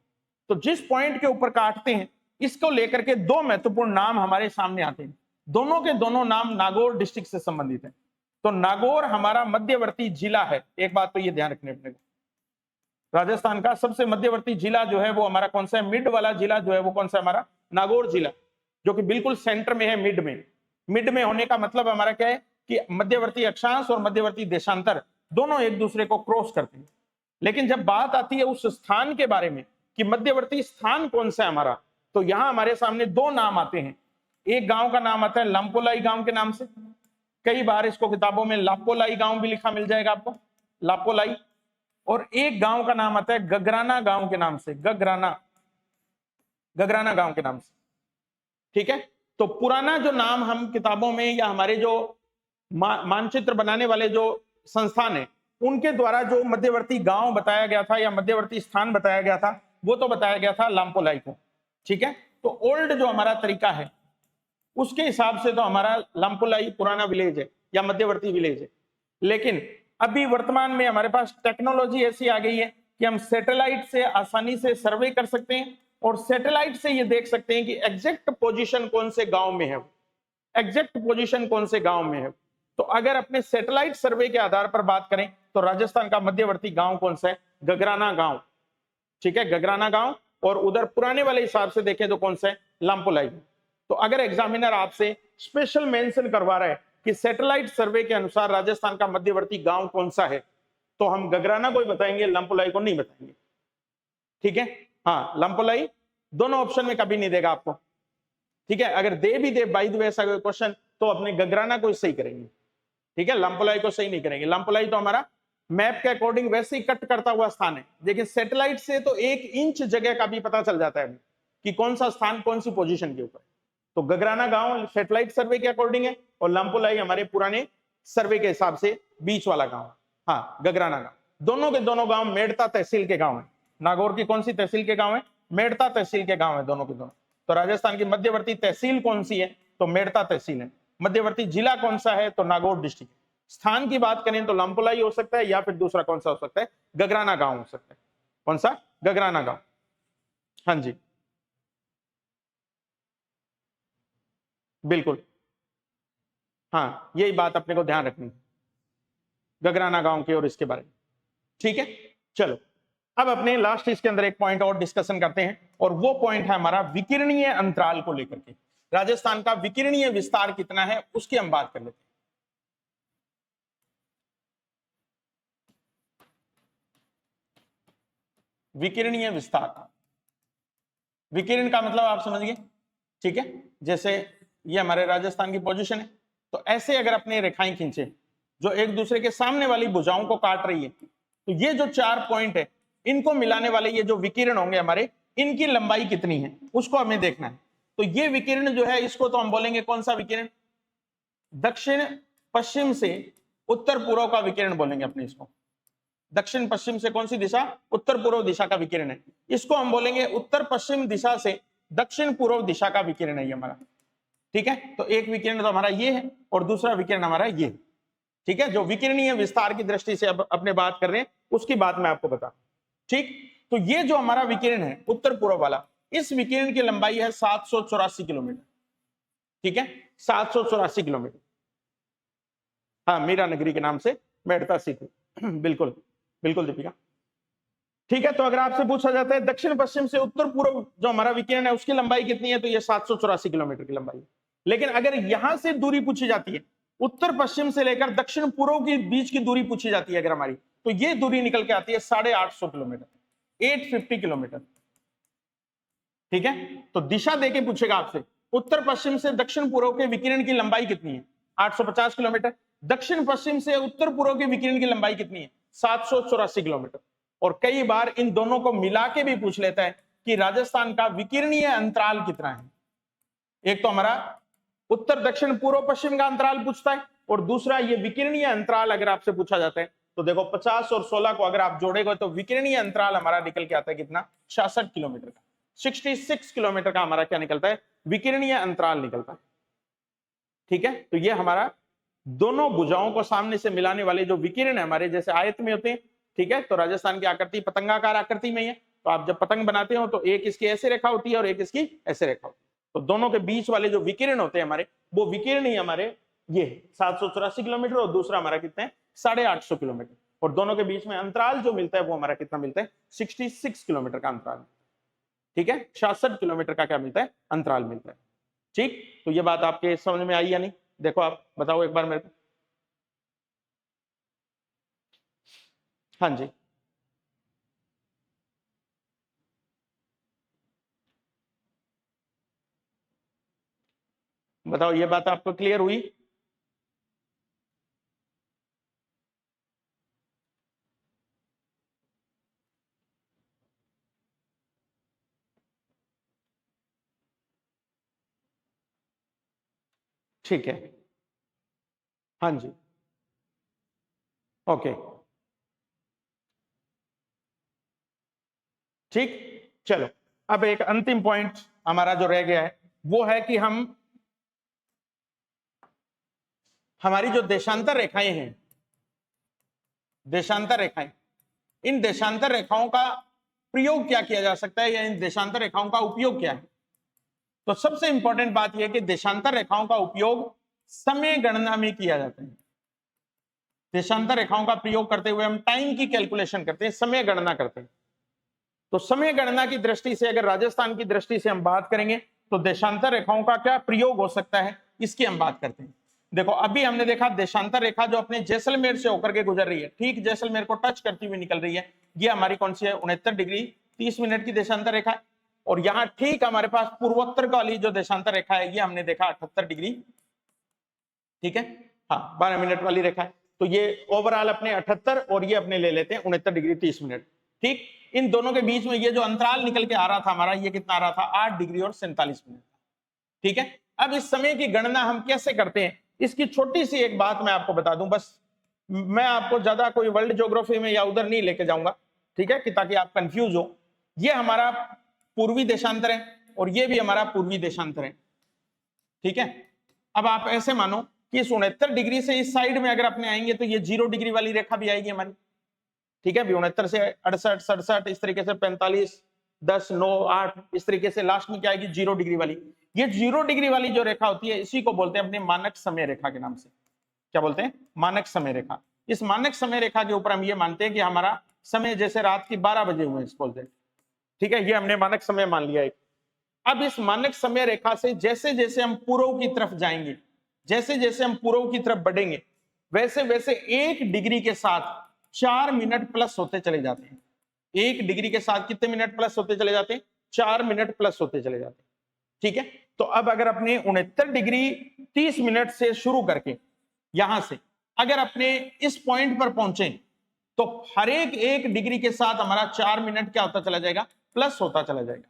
तो जिस पॉइंट के ऊपर काटते हैं इसको लेकर के दो महत्वपूर्ण नाम हमारे सामने आते हैं। दोनों के दोनों नाम नागौर डिस्ट्रिक्ट से संबंधित है। तो नागौर हमारा मध्यवर्ती जिला है। एक बात तो ये ध्यान रखने अपने को, राजस्थान का सबसे मध्यवर्ती जिला जो है वो हमारा कौन सा है? मिड वाला जिला जो है वो कौन सा है? हमारा नागौर जिला, जो कि बिल्कुल सेंटर में है, मिड में। मिड में होने का मतलब हमारा क्या है कि मध्यवर्ती अक्षांश और मध्यवर्ती देशांतर दोनों एक दूसरे को क्रॉस करते हैं। लेकिन जब बात आती है उस स्थान के बारे में कि मध्यवर्ती स्थान कौन सा है हमारा, तो यहां हमारे सामने दो नाम आते हैं। एक गांव का नाम आता है लंपोलाई गांव के नाम से, कई बार इसको किताबों में लापोलाई गांव भी लिखा मिल जाएगा आपको, लापोलाई, और एक गांव का नाम आता है गगराना गांव के नाम से, गगराना, गगराना गांव के नाम से। ठीक है, तो पुराना जो नाम हम किताबों में या हमारे जो मानचित्र बनाने वाले जो संस्थान है उनके द्वारा जो मध्यवर्ती गांव बताया गया था या मध्यवर्ती स्थान बताया गया था वो तो बताया गया था लामपोलाई को। ठीक है, तो ओल्ड जो हमारा तरीका है उसके हिसाब से तो हमारा लामपोलाई पुराना विलेज है या मध्यवर्ती विलेज है। लेकिन अभी वर्तमान में हमारे पास टेक्नोलॉजी ऐसी आ गई है कि हम सैटेलाइट से आसानी से सर्वे कर सकते हैं और सैटेलाइट से ये देख सकते हैं कि एग्जैक्ट पोजीशन कौन से गांव में है, एग्जैक्ट पोजीशन कौन से गांव में है। तो अगर अपने सैटेलाइट सर्वे के आधार पर बात करें तो राजस्थान का मध्यवर्ती गांव कौन सा है, गगराना गांव। ठीक है, गगराना गांव, और उधर पुराने वाले हिसाब से देखें तो कौन सा है, लामपोलाई। तो अगर एग्जामिनर आपसे स्पेशल मेंशन करवा रहा है कि सैटेलाइट सर्वे के अनुसार राजस्थान का मध्यवर्ती गांव कौन सा है तो हम गगराना को ही बताएंगे, लामपोलाई को नहीं बताएंगे। ठीक है, हाँ, लामपोलाई दोनों ऑप्शन में कभी नहीं देगा आपको। ठीक है, अगर दे भी दे बाय द वे ऐसा कोई क्वेश्चन तो अपने गगराना को ही सही करेंगे। ठीक है, लामपोलाई को सही नहीं करेंगे। लामपोलाई तो हमारा मैप के अकॉर्डिंग वैसे ही कट करता हुआ स्थान है, लेकिन सैटेलाइट से तो 1 इंच जगह का भी पता चल जाता है कि कौन सा स्थान कौन सी पोजीशन के ऊपर। तो गगराना गांव सैटेलाइट सर्वे के अकॉर्डिंग है और लामपोलाई हमारे पुराने सर्वे के हिसाब से बीच वाला गांव। हाँ, गगराना गांव, दोनों के दोनों गांव मेड़ता तहसील के गांव है। नागौर की कौन सी तहसील के गांव है, मेड़ता तहसील के गांव है दोनों के दोनों। तो राजस्थान की मध्यवर्ती तहसील कौन सी है, तो मेड़ता तहसील है। मध्यवर्ती जिला कौन सा है, तो नागौर डिस्ट्रिक्ट। स्थान की बात करें तो लामपोलाई हो सकता है या फिर दूसरा कौन सा हो सकता है, गगराना गांव हो सकता है। कौन सा, गगराना गांव। हाँ जी, बिल्कुल, हाँ, यही बात अपने को ध्यान रखनी है गगराना गांव की और इसके बारे में। ठीक है, चलो अब अपने लास्ट इसके अंदर एक पॉइंट और डिस्कशन करते हैं और वो पॉइंट है हमारा विकिरणीय अंतराल को लेकर के। राजस्थान का विकिरणीय विस्तार कितना है उसकी हम बात कर लेते हैं। विकिरणीय विस्तार, विकिरण का मतलब आप समझ गए। ठीक है, जैसे ये हमारे राजस्थान की पोजीशन है, तो ऐसे अगर अपने रेखाएं खींचे जो एक दूसरे के सामने वाली भुजाओं को काट रही है, तो ये जो 4 पॉइंट है इनको मिलाने वाले ये जो विकिरण होंगे हमारे, इनकी लंबाई कितनी है उसको हमें देखना है। तो ये विकिरण जो है इसको तो हम बोलेंगे कौन सा विकिरण, दक्षिण पश्चिम से उत्तर पूर्व का विकिरण बोलेंगे अपने इसको। दक्षिण पश्चिम से कौन सी दिशा, उत्तर पूर्व दिशा का विकिरण है, इसको हम बोलेंगे उत्तर पश्चिम दिशा से दक्षिण पूर्व दिशा का विकिरण है ये हमारा। ठीक है, तो एक विकिरण तो हमारा ये है और दूसरा विकिरण हमारा ये है। ठीक है, जो विकिरणीय विस्तार की दृष्टि से अब अपने बात कर रहे हैं उसकी बात मैं आपको बता। ठीक, तो ये जो हमारा विकिरण है उत्तर पूर्व वाला, इस विकिरण की लंबाई है 784 किलोमीटर। ठीक है, 784 किलोमीटर। हाँ, मीरा नगरी के नाम से मेड़ता सीधे बिल्कुल बिल्कुल दीपिका। ठीक है, तो अगर आपसे पूछा जाता है दक्षिण पश्चिम से उत्तर पूर्व जो हमारा विकिरण है उसकी लंबाई कितनी है, तो ये 784 किलोमीटर की लंबाई है। लेकिन अगर यहां से दूरी पूछी जाती है, उत्तर पश्चिम से लेकर दक्षिण पूर्व के बीच की दूरी पूछी जाती है अगर हमारी, तो ये दूरी निकल के आती है 850 किलोमीटर, 850 किलोमीटर। ठीक है, तो दिशा देके पूछेगा आपसे उत्तर पश्चिम से दक्षिण पूर्व के विकिरण की लंबाई कितनी है, 850 किलोमीटर। दक्षिण पश्चिम से उत्तर पूर्व के विकिरण की लंबाई कितनी है, 784 किलोमीटर। और कई बार इन दोनों को मिला के भी पूछ लेता है कि राजस्थान का विकिरणीय अंतराल कितना है। एक तो हमारा उत्तर दक्षिण पूर्व पश्चिम का अंतराल पूछता है और दूसरा ये विकिरणीय अंतराल अगर आपसे पूछा जाता है तो देखो 50 और 16 को अगर आप जोड़ेगा तो विकिरणीय अंतराल हमारा निकल के आता है कितना, 66 किलोमीटर का। 66 किलोमीटर का हमारा क्या निकलता है, विकिरणीय अंतराल निकलता है। ठीक है, तो ये हमारा दोनों भुजाओं को सामने से मिलाने वाले जो विकिरण है हमारे, जैसे आयत में होते हैं। ठीक है, तो राजस्थान की आकृति पतंगाकार आकृति में है, तो आप जब पतंग बनाते हो तो एक इसकी ऐसे रेखा होती है और एक इसकी ऐसे रेखा होती है, तो दोनों के बीच वाले जो विकिरण होते हैं हमारे, वो विकिरण ही हमारे ये 784 किलोमीटर और दूसरा हमारा कितना है, 850 किलोमीटर। और दोनों के बीच में अंतराल जो मिलता है वो हमारा कितना मिलता है, 66 किलोमीटर का अंतराल। ठीक है, 66 किलोमीटर का क्या मिलता है, अंतराल मिलता है। ठीक, तो ये बात आपके समझ में आई या नहीं, देखो आप बताओ एक बार मेरे को। हाँ जी, बताओ ये बात आपको क्लियर हुई। ठीक है, हाँ जी, ओके, ठीक। चलो, अब एक अंतिम पॉइंट हमारा जो रह गया है वो है कि हमारी जो देशांतर रेखाएं हैं, देशांतर रेखाएं, इन देशांतर रेखाओं का प्रयोग क्या किया जा सकता है या इन देशांतर रेखाओं का उपयोग क्या है। तो सबसे इंपॉर्टेंट बात यह कि देशांतर रेखाओं का उपयोग समय गणना में किया जाता है। देशांतर रेखाओं का प्रयोग करते हुए हम टाइम की कैलकुलेशन करते हैं, समय गणना करते हैं। तो समय गणना की दृष्टि से, अगर राजस्थान की दृष्टि से हम बात करेंगे तो देशांतर रेखाओं का क्या प्रयोग हो सकता है, इसकी हम बात करते हैं। देखो, अभी हमने देखा देशांतर रेखा जो अपने जैसलमेर से होकर के गुजर रही है, ठीक जैसलमेर को टच करती हुई निकल रही है, ये हमारी कौन सी है, 69 डिग्री 30 मिनट की देशांतर रेखा है। और यहाँ ठीक हमारे पास पूर्वोत्तर वाली जो देशांतर रेखा है, ये हमने देखा 78 डिग्री, ठीक है, हाँ 12 मिनट वाली रेखा है। तो ये ओवरऑल अपने 78 और ये अपने ले लेते हैं 69 डिग्री 30 मिनट, ठीक। इन दोनों के बीच में ये जो अंतराल निकल के आ रहा था हमारा, ये कितना आ रहा था, 8 डिग्री और 47 मिनट, ठीक है। अब इस समय की गणना हम कैसे करते हैं, इसकी छोटी सी एक बात मैं आपको बता दूं, बस मैं आपको ज्यादा कोई वर्ल्ड ज्योग्राफी में या उधर नहीं लेके जाऊंगा, ठीक है, कि ताकि आप कंफ्यूज हो। ये हमारा पूर्वी देशांतर है और ये भी हमारा पूर्वी देशांतर है, ठीक है। अब आप ऐसे मानो कि 69 डिग्री से इस साइड में अगर अपने आएंगे तो ये 0 डिग्री वाली रेखा भी आएगी हमारी, ठीक है। 69 से 68 67 इस तरीके से 45 10 9 8 इस तरीके से लास्ट में क्या आएगी, 0 डिग्री वाली। ये 0 डिग्री वाली जो रेखा होती है इसी को बोलते हैं अपने मानक समय रेखा के नाम से। क्या बोलते हैं, मानक समय रेखा। इस मानक समय रेखा के ऊपर हम ये मानते हैं कि हमारा समय जैसे रात की 12 बजे हुए इस बोलते हैं, ठीक है, ये हमने मानक समय मान लिया एक। अब इस मानक समय रेखा से जैसे जैसे हम पूर्व की तरफ जाएंगे, जैसे जैसे हम पूर्व की तरफ बढ़ेंगे, वैसे वैसे 1 डिग्री के साथ 4 मिनट प्लस होते चले जाते हैं। 1 डिग्री के साथ कितने मिनट प्लस होते चले जाते हैं, 4 मिनट प्लस होते चले जाते हैं, ठीक है। तो अब अगर अपने 69 डिग्री 30 मिनट से शुरू करके यहां से अगर अपने इस पॉइंट पर पहुंचे तो हर एक 1 डिग्री के साथ हमारा 4 मिनट क्या होता चला जाएगा, प्लस होता चला जाएगा।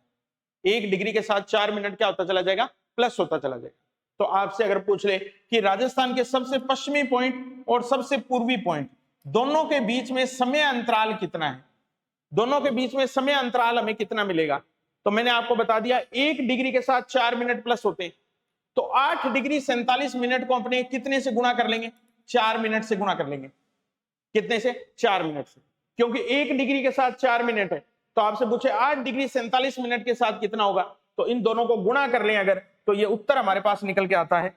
1 डिग्री के साथ 4 मिनट क्या होता चला जाएगा, प्लस होता चला जाएगा। तो आपसे अगर पूछ ले कि राजस्थान के सबसे पश्चिमी पॉइंट और सबसे पूर्वी पॉइंट दोनों के बीच में समय अंतराल कितना है, दोनों के बीच में समय अंतराल हमें कितना मिलेगा, तो मैंने आपको बता दिया 1 डिग्री के साथ 4 मिनट प्लस होते, तो 8 डिग्री 47 मिनट को अपने कितने से गुणा कर लेंगे, 4 मिनट से गुणा कर लेंगे। कितने से, 4 मिनट से, क्योंकि 1 डिग्री के साथ 4 मिनट है। तो आपसे पूछे 8 डिग्री 47 मिनट के साथ कितना होगा, तो इन दोनों को गुणा कर लें अगर, तो ये उत्तर हमारे पास निकल के आता है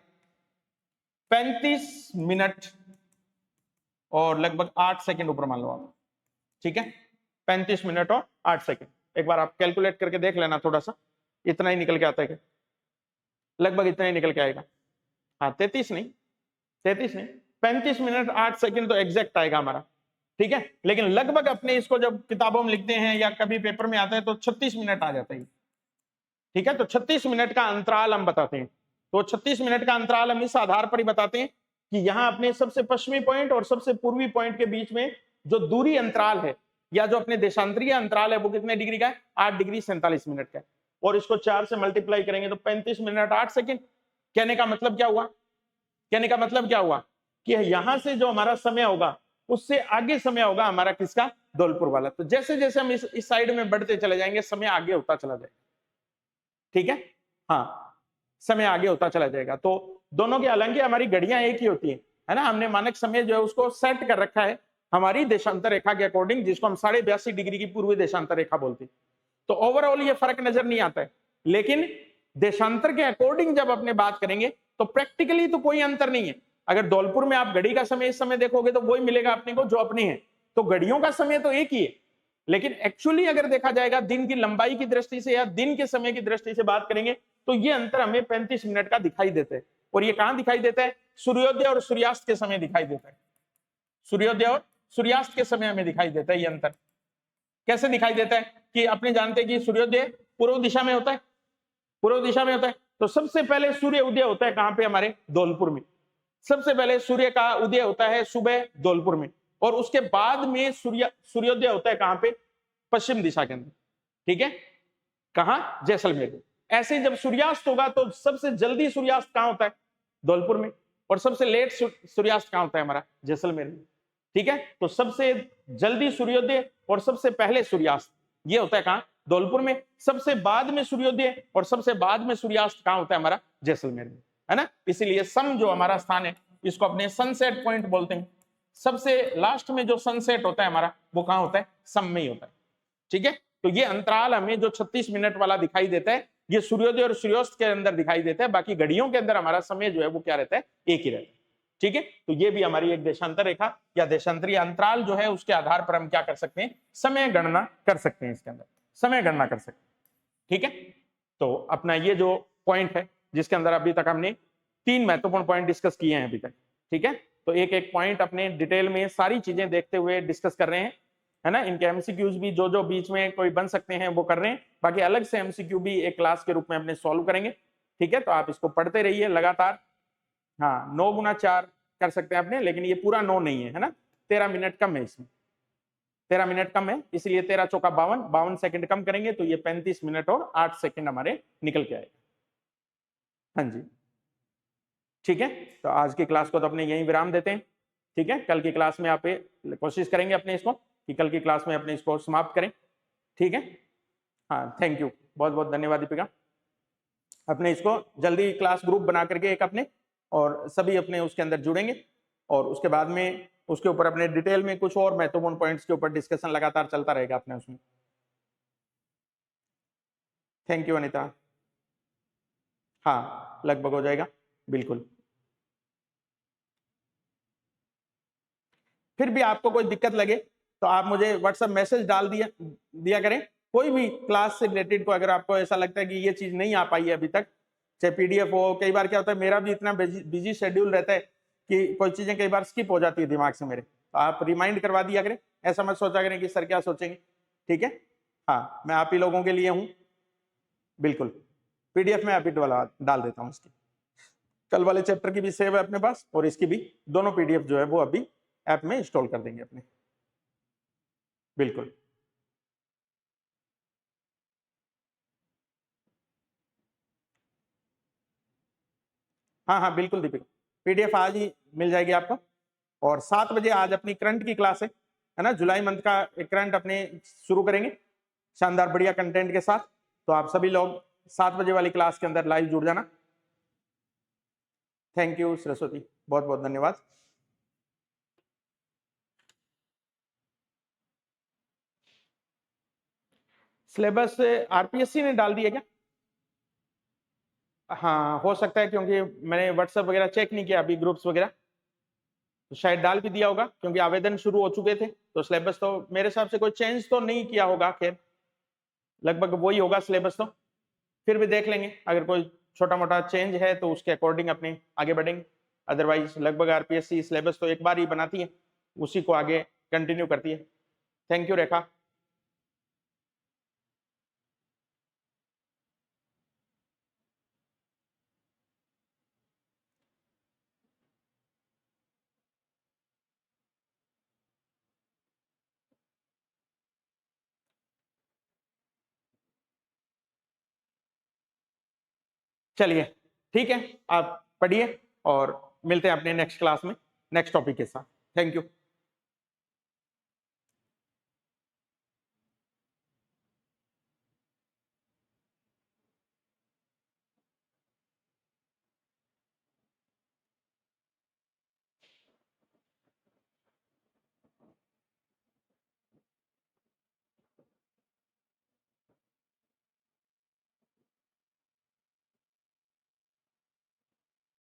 35 मिनट और लगभग 8 सेकंड ऊपर मान लो आप, ठीक है, 35 मिनट और 8 सेकंड। एक बार आप कैलकुलेट करके देख लेना, थोड़ा सा इतना ही निकल के आता है, लगभग इतना ही निकल के आएगा। हाँ 33 नहीं 35 मिनट 8 सेकंड तो एग्जैक्ट आएगा हमारा, ठीक है। लेकिन लगभग अपने इसको जब किताबों में लिखते हैं या कभी पेपर में आता है तो 36 मिनट आ जाता है, ठीक है। तो 36 मिनट का अंतराल हम बताते हैं। तो 36 मिनट का अंतराल हम इस आधार पर ही बताते हैं कि यहाँ अपने सबसे पश्चिमी पॉइंट और सबसे पूर्वी पॉइंट के बीच में जो दूरी अंतराल है या जो अपने देशांतरीय अंतराल है वो कितने डिग्री का है, 8 डिग्री 47 मिनट का है। और इसको 4 से मल्टीप्लाई करेंगे तो 35 मिनट 8 सेकंड। कहने का मतलब क्या हुआ, कहने का मतलब क्या हुआ कि यहां से जो हमारा समय होगा उससे आगे समय होगा हमारा किसका, धौलपुर वाला। तो जैसे जैसे हम इस साइड में बढ़ते चले जाएंगे समय आगे होता चला जाएगा, ठीक है, हाँ समय आगे होता चला जाएगा। तो दोनों की, हालांकि हमारी घड़ियां एक ही होती है ना, हमने मानक समय जो है उसको सेट कर रखा है हमारी देशांतर रेखा के अकॉर्डिंग, जिसको हम 82.5 डिग्री की पूर्वी देशांतर रेखा बोलते हैं। तो ओवरऑल ये फर्क नजर नहीं आता है, लेकिन देशांतर के अकॉर्डिंग जब अपने बात करेंगे तो प्रैक्टिकली तो कोई अंतर नहीं है। अगर धौलपुर में आप घड़ी का समय इस समय देखोगे तो वही मिलेगा अपने को जो अपनी है, तो घड़ियों का समय तो एक ही है, लेकिन एक्चुअली अगर देखा जाएगा दिन की लंबाई की दृष्टि से या दिन के समय की दृष्टि से बात करेंगे तो ये अंतर हमें 35 मिनट का दिखाई देता है। और ये कहां दिखाई देता है, सूर्योदय और सूर्यास्त के समय दिखाई देता है। सूर्योदय और सूर्यास्त के समय हमें दिखाई देता है ये अंतर। कैसे दिखाई देता है कि अपने जानते हैं कि सूर्योदय पूर्व दिशा में होता है, पूर्व दिशा में होता है। तो सबसे पहले सूर्य उदय होता है कहां पे, हमारे धौलपुर में। सबसे पहले सूर्य का उदय होता है सुबह धौलपुर में, और उसके बाद में सूर्योदय होता है कहां पे, पश्चिम दिशा के अंदर, ठीक है, कहां, जैसलमेर में। ऐसे ही जब सूर्यास्त होगा तो सबसे जल्दी सूर्यास्त कहां होता है, धौलपुर में। और सबसे लेट सूर्यास्त कहाँ होता है हमारा? जैसलमेर में। ठीक है, तो सबसे जल्दी सूर्योदय और सबसे पहले सूर्यास्त ये होता है कहाँ? धौलपुर में। सबसे बाद में सूर्योदय और सबसे बाद में सूर्यास्त कहाँ होता है हमारा? जैसलमेर में, है ना। इसीलिए सम जो हमारा स्थान है इसको अपने सनसेट पॉइंट बोलते हैं। सबसे लास्ट में जो सनसेट होता है हमारा वो कहाँ होता है? सम में ही होता है। ठीक है, तो ये अंतराल हमें जो 36 मिनट वाला दिखाई देता है ये सूर्योदय और सूर्यास्त के अंदर दिखाई देता है। बाकी घड़ियों के अंदर हमारा समय जो है वो क्या रहता है? एक ही रहता है। ठीक है, तो ये भी हमारी एक देशांतर रेखा या देशांतरीय अंतराल जो है उसके आधार पर हम क्या कर सकते हैं? समय गणना कर सकते हैं। इसके अंदर समय गणना कर सकते हैं। ठीक है, तो अपना ये जो पॉइंट है जिसके अंदर अभी तक हमने 3 महत्वपूर्ण पॉइंट डिस्कस किए हैं अभी तक। ठीक है, तो एक एक पॉइंट अपने डिटेल में सारी चीजें देखते हुए डिस्कस कर रहे हैं, है ना। इनके एमसीक्यूज भी जो जो बीच में कोई बन सकते हैं वो कर रहे हैं। बाकी अलग से एमसीक्यू भी एक क्लास के रूप में अपने सॉल्व करेंगे। ठीक है, तो आप इसको पढ़ते रहिए लगातार। हाँ, 9 गुना 4 कर सकते हैं अपने, लेकिन ये पूरा 9 नहीं है, है ना। 13 मिनट कम है इसमें, 13 मिनट कम है, इसलिए 13 चौका 52, 52 सेकंड कम करेंगे तो ये 35 मिनट और 8 सेकंड हमारे निकल के आएगा। हाँ जी, ठीक है, तो आज की क्लास को तो अपने यहीं विराम देते हैं। ठीक है, कल की क्लास में आप कोशिश करेंगे अपने इसको कि कल की क्लास में अपने इसको समाप्त करें। ठीक है, हाँ, थैंक यू, बहुत बहुत धन्यवाद दीपिका। अपने इसको जल्दी क्लास ग्रुप बना करके एक अपने, और सभी अपने उसके अंदर जुड़ेंगे और उसके बाद में उसके ऊपर अपने डिटेल में कुछ और महत्वपूर्ण पॉइंट्स के ऊपर डिस्कशन लगातार चलता रहेगा अपने उसमें। Thank you Anita. हाँ, लगभग हो जाएगा, बिल्कुल। फिर भी आपको कोई दिक्कत लगे तो आप मुझे व्हाट्सएप मैसेज डाल दिया करें। कोई भी क्लास से रिलेटेड को अगर आपको ऐसा लगता है कि ये चीज नहीं आ पाई है अभी तक, चाहे पीडीएफ हो, कई बार क्या होता है मेरा भी इतना बिजी शेड्यूल रहता है कि कोई चीजें कई बार स्किप हो जाती है दिमाग से मेरे, तो आप रिमाइंड करवा दिया करें। ऐसा मत सोचा करें कि सर क्या सोचेंगे। ठीक है, हाँ, मैं आप ही लोगों के लिए हूँ, बिल्कुल। पीडीएफ में आप ही डाल देता हूँ इसकी। कल वाले चैप्टर की भी सेव है अपने पास और इसकी भी, दोनों पीडीएफ जो है वो अभी ऐप में इंस्टॉल कर देंगे अपने, बिल्कुल। हाँ हाँ बिल्कुल दीपिका, पीडीएफ आज ही मिल जाएगी आपको। और 7 बजे आज अपनी करंट की क्लास है ना, जुलाई मंथ का एक करंट अपने शुरू करेंगे शानदार बढ़िया कंटेंट के साथ। तो आप सभी लोग 7 बजे वाली क्लास के अंदर लाइव जुड़ जाना। थैंक यू सरस्वती, बहुत बहुत धन्यवाद। सिलेबस आरपीएससी ने डाल दिया क्या? हाँ, हो सकता है, क्योंकि मैंने व्हाट्सएप वगैरह चेक नहीं किया अभी, ग्रुप्स वगैरह, तो शायद डाल भी दिया होगा क्योंकि आवेदन शुरू हो चुके थे। तो सिलेबस तो मेरे हिसाब से कोई चेंज तो नहीं किया होगा, खैर लगभग वही होगा सिलेबस तो। फिर भी देख लेंगे, अगर कोई छोटा मोटा चेंज है तो उसके अकॉर्डिंग अपने आगे बढ़ेंगे। अदरवाइज लगभग आरपीएससी सिलेबस तो एक बार ही बनाती है, उसी को आगे कंटिन्यू करती है। थैंक यू रेखा। चलिए ठीक है, आप पढ़िए और मिलते हैं अपने नेक्स्ट क्लास में नेक्स्ट टॉपिक के साथ। Thank you.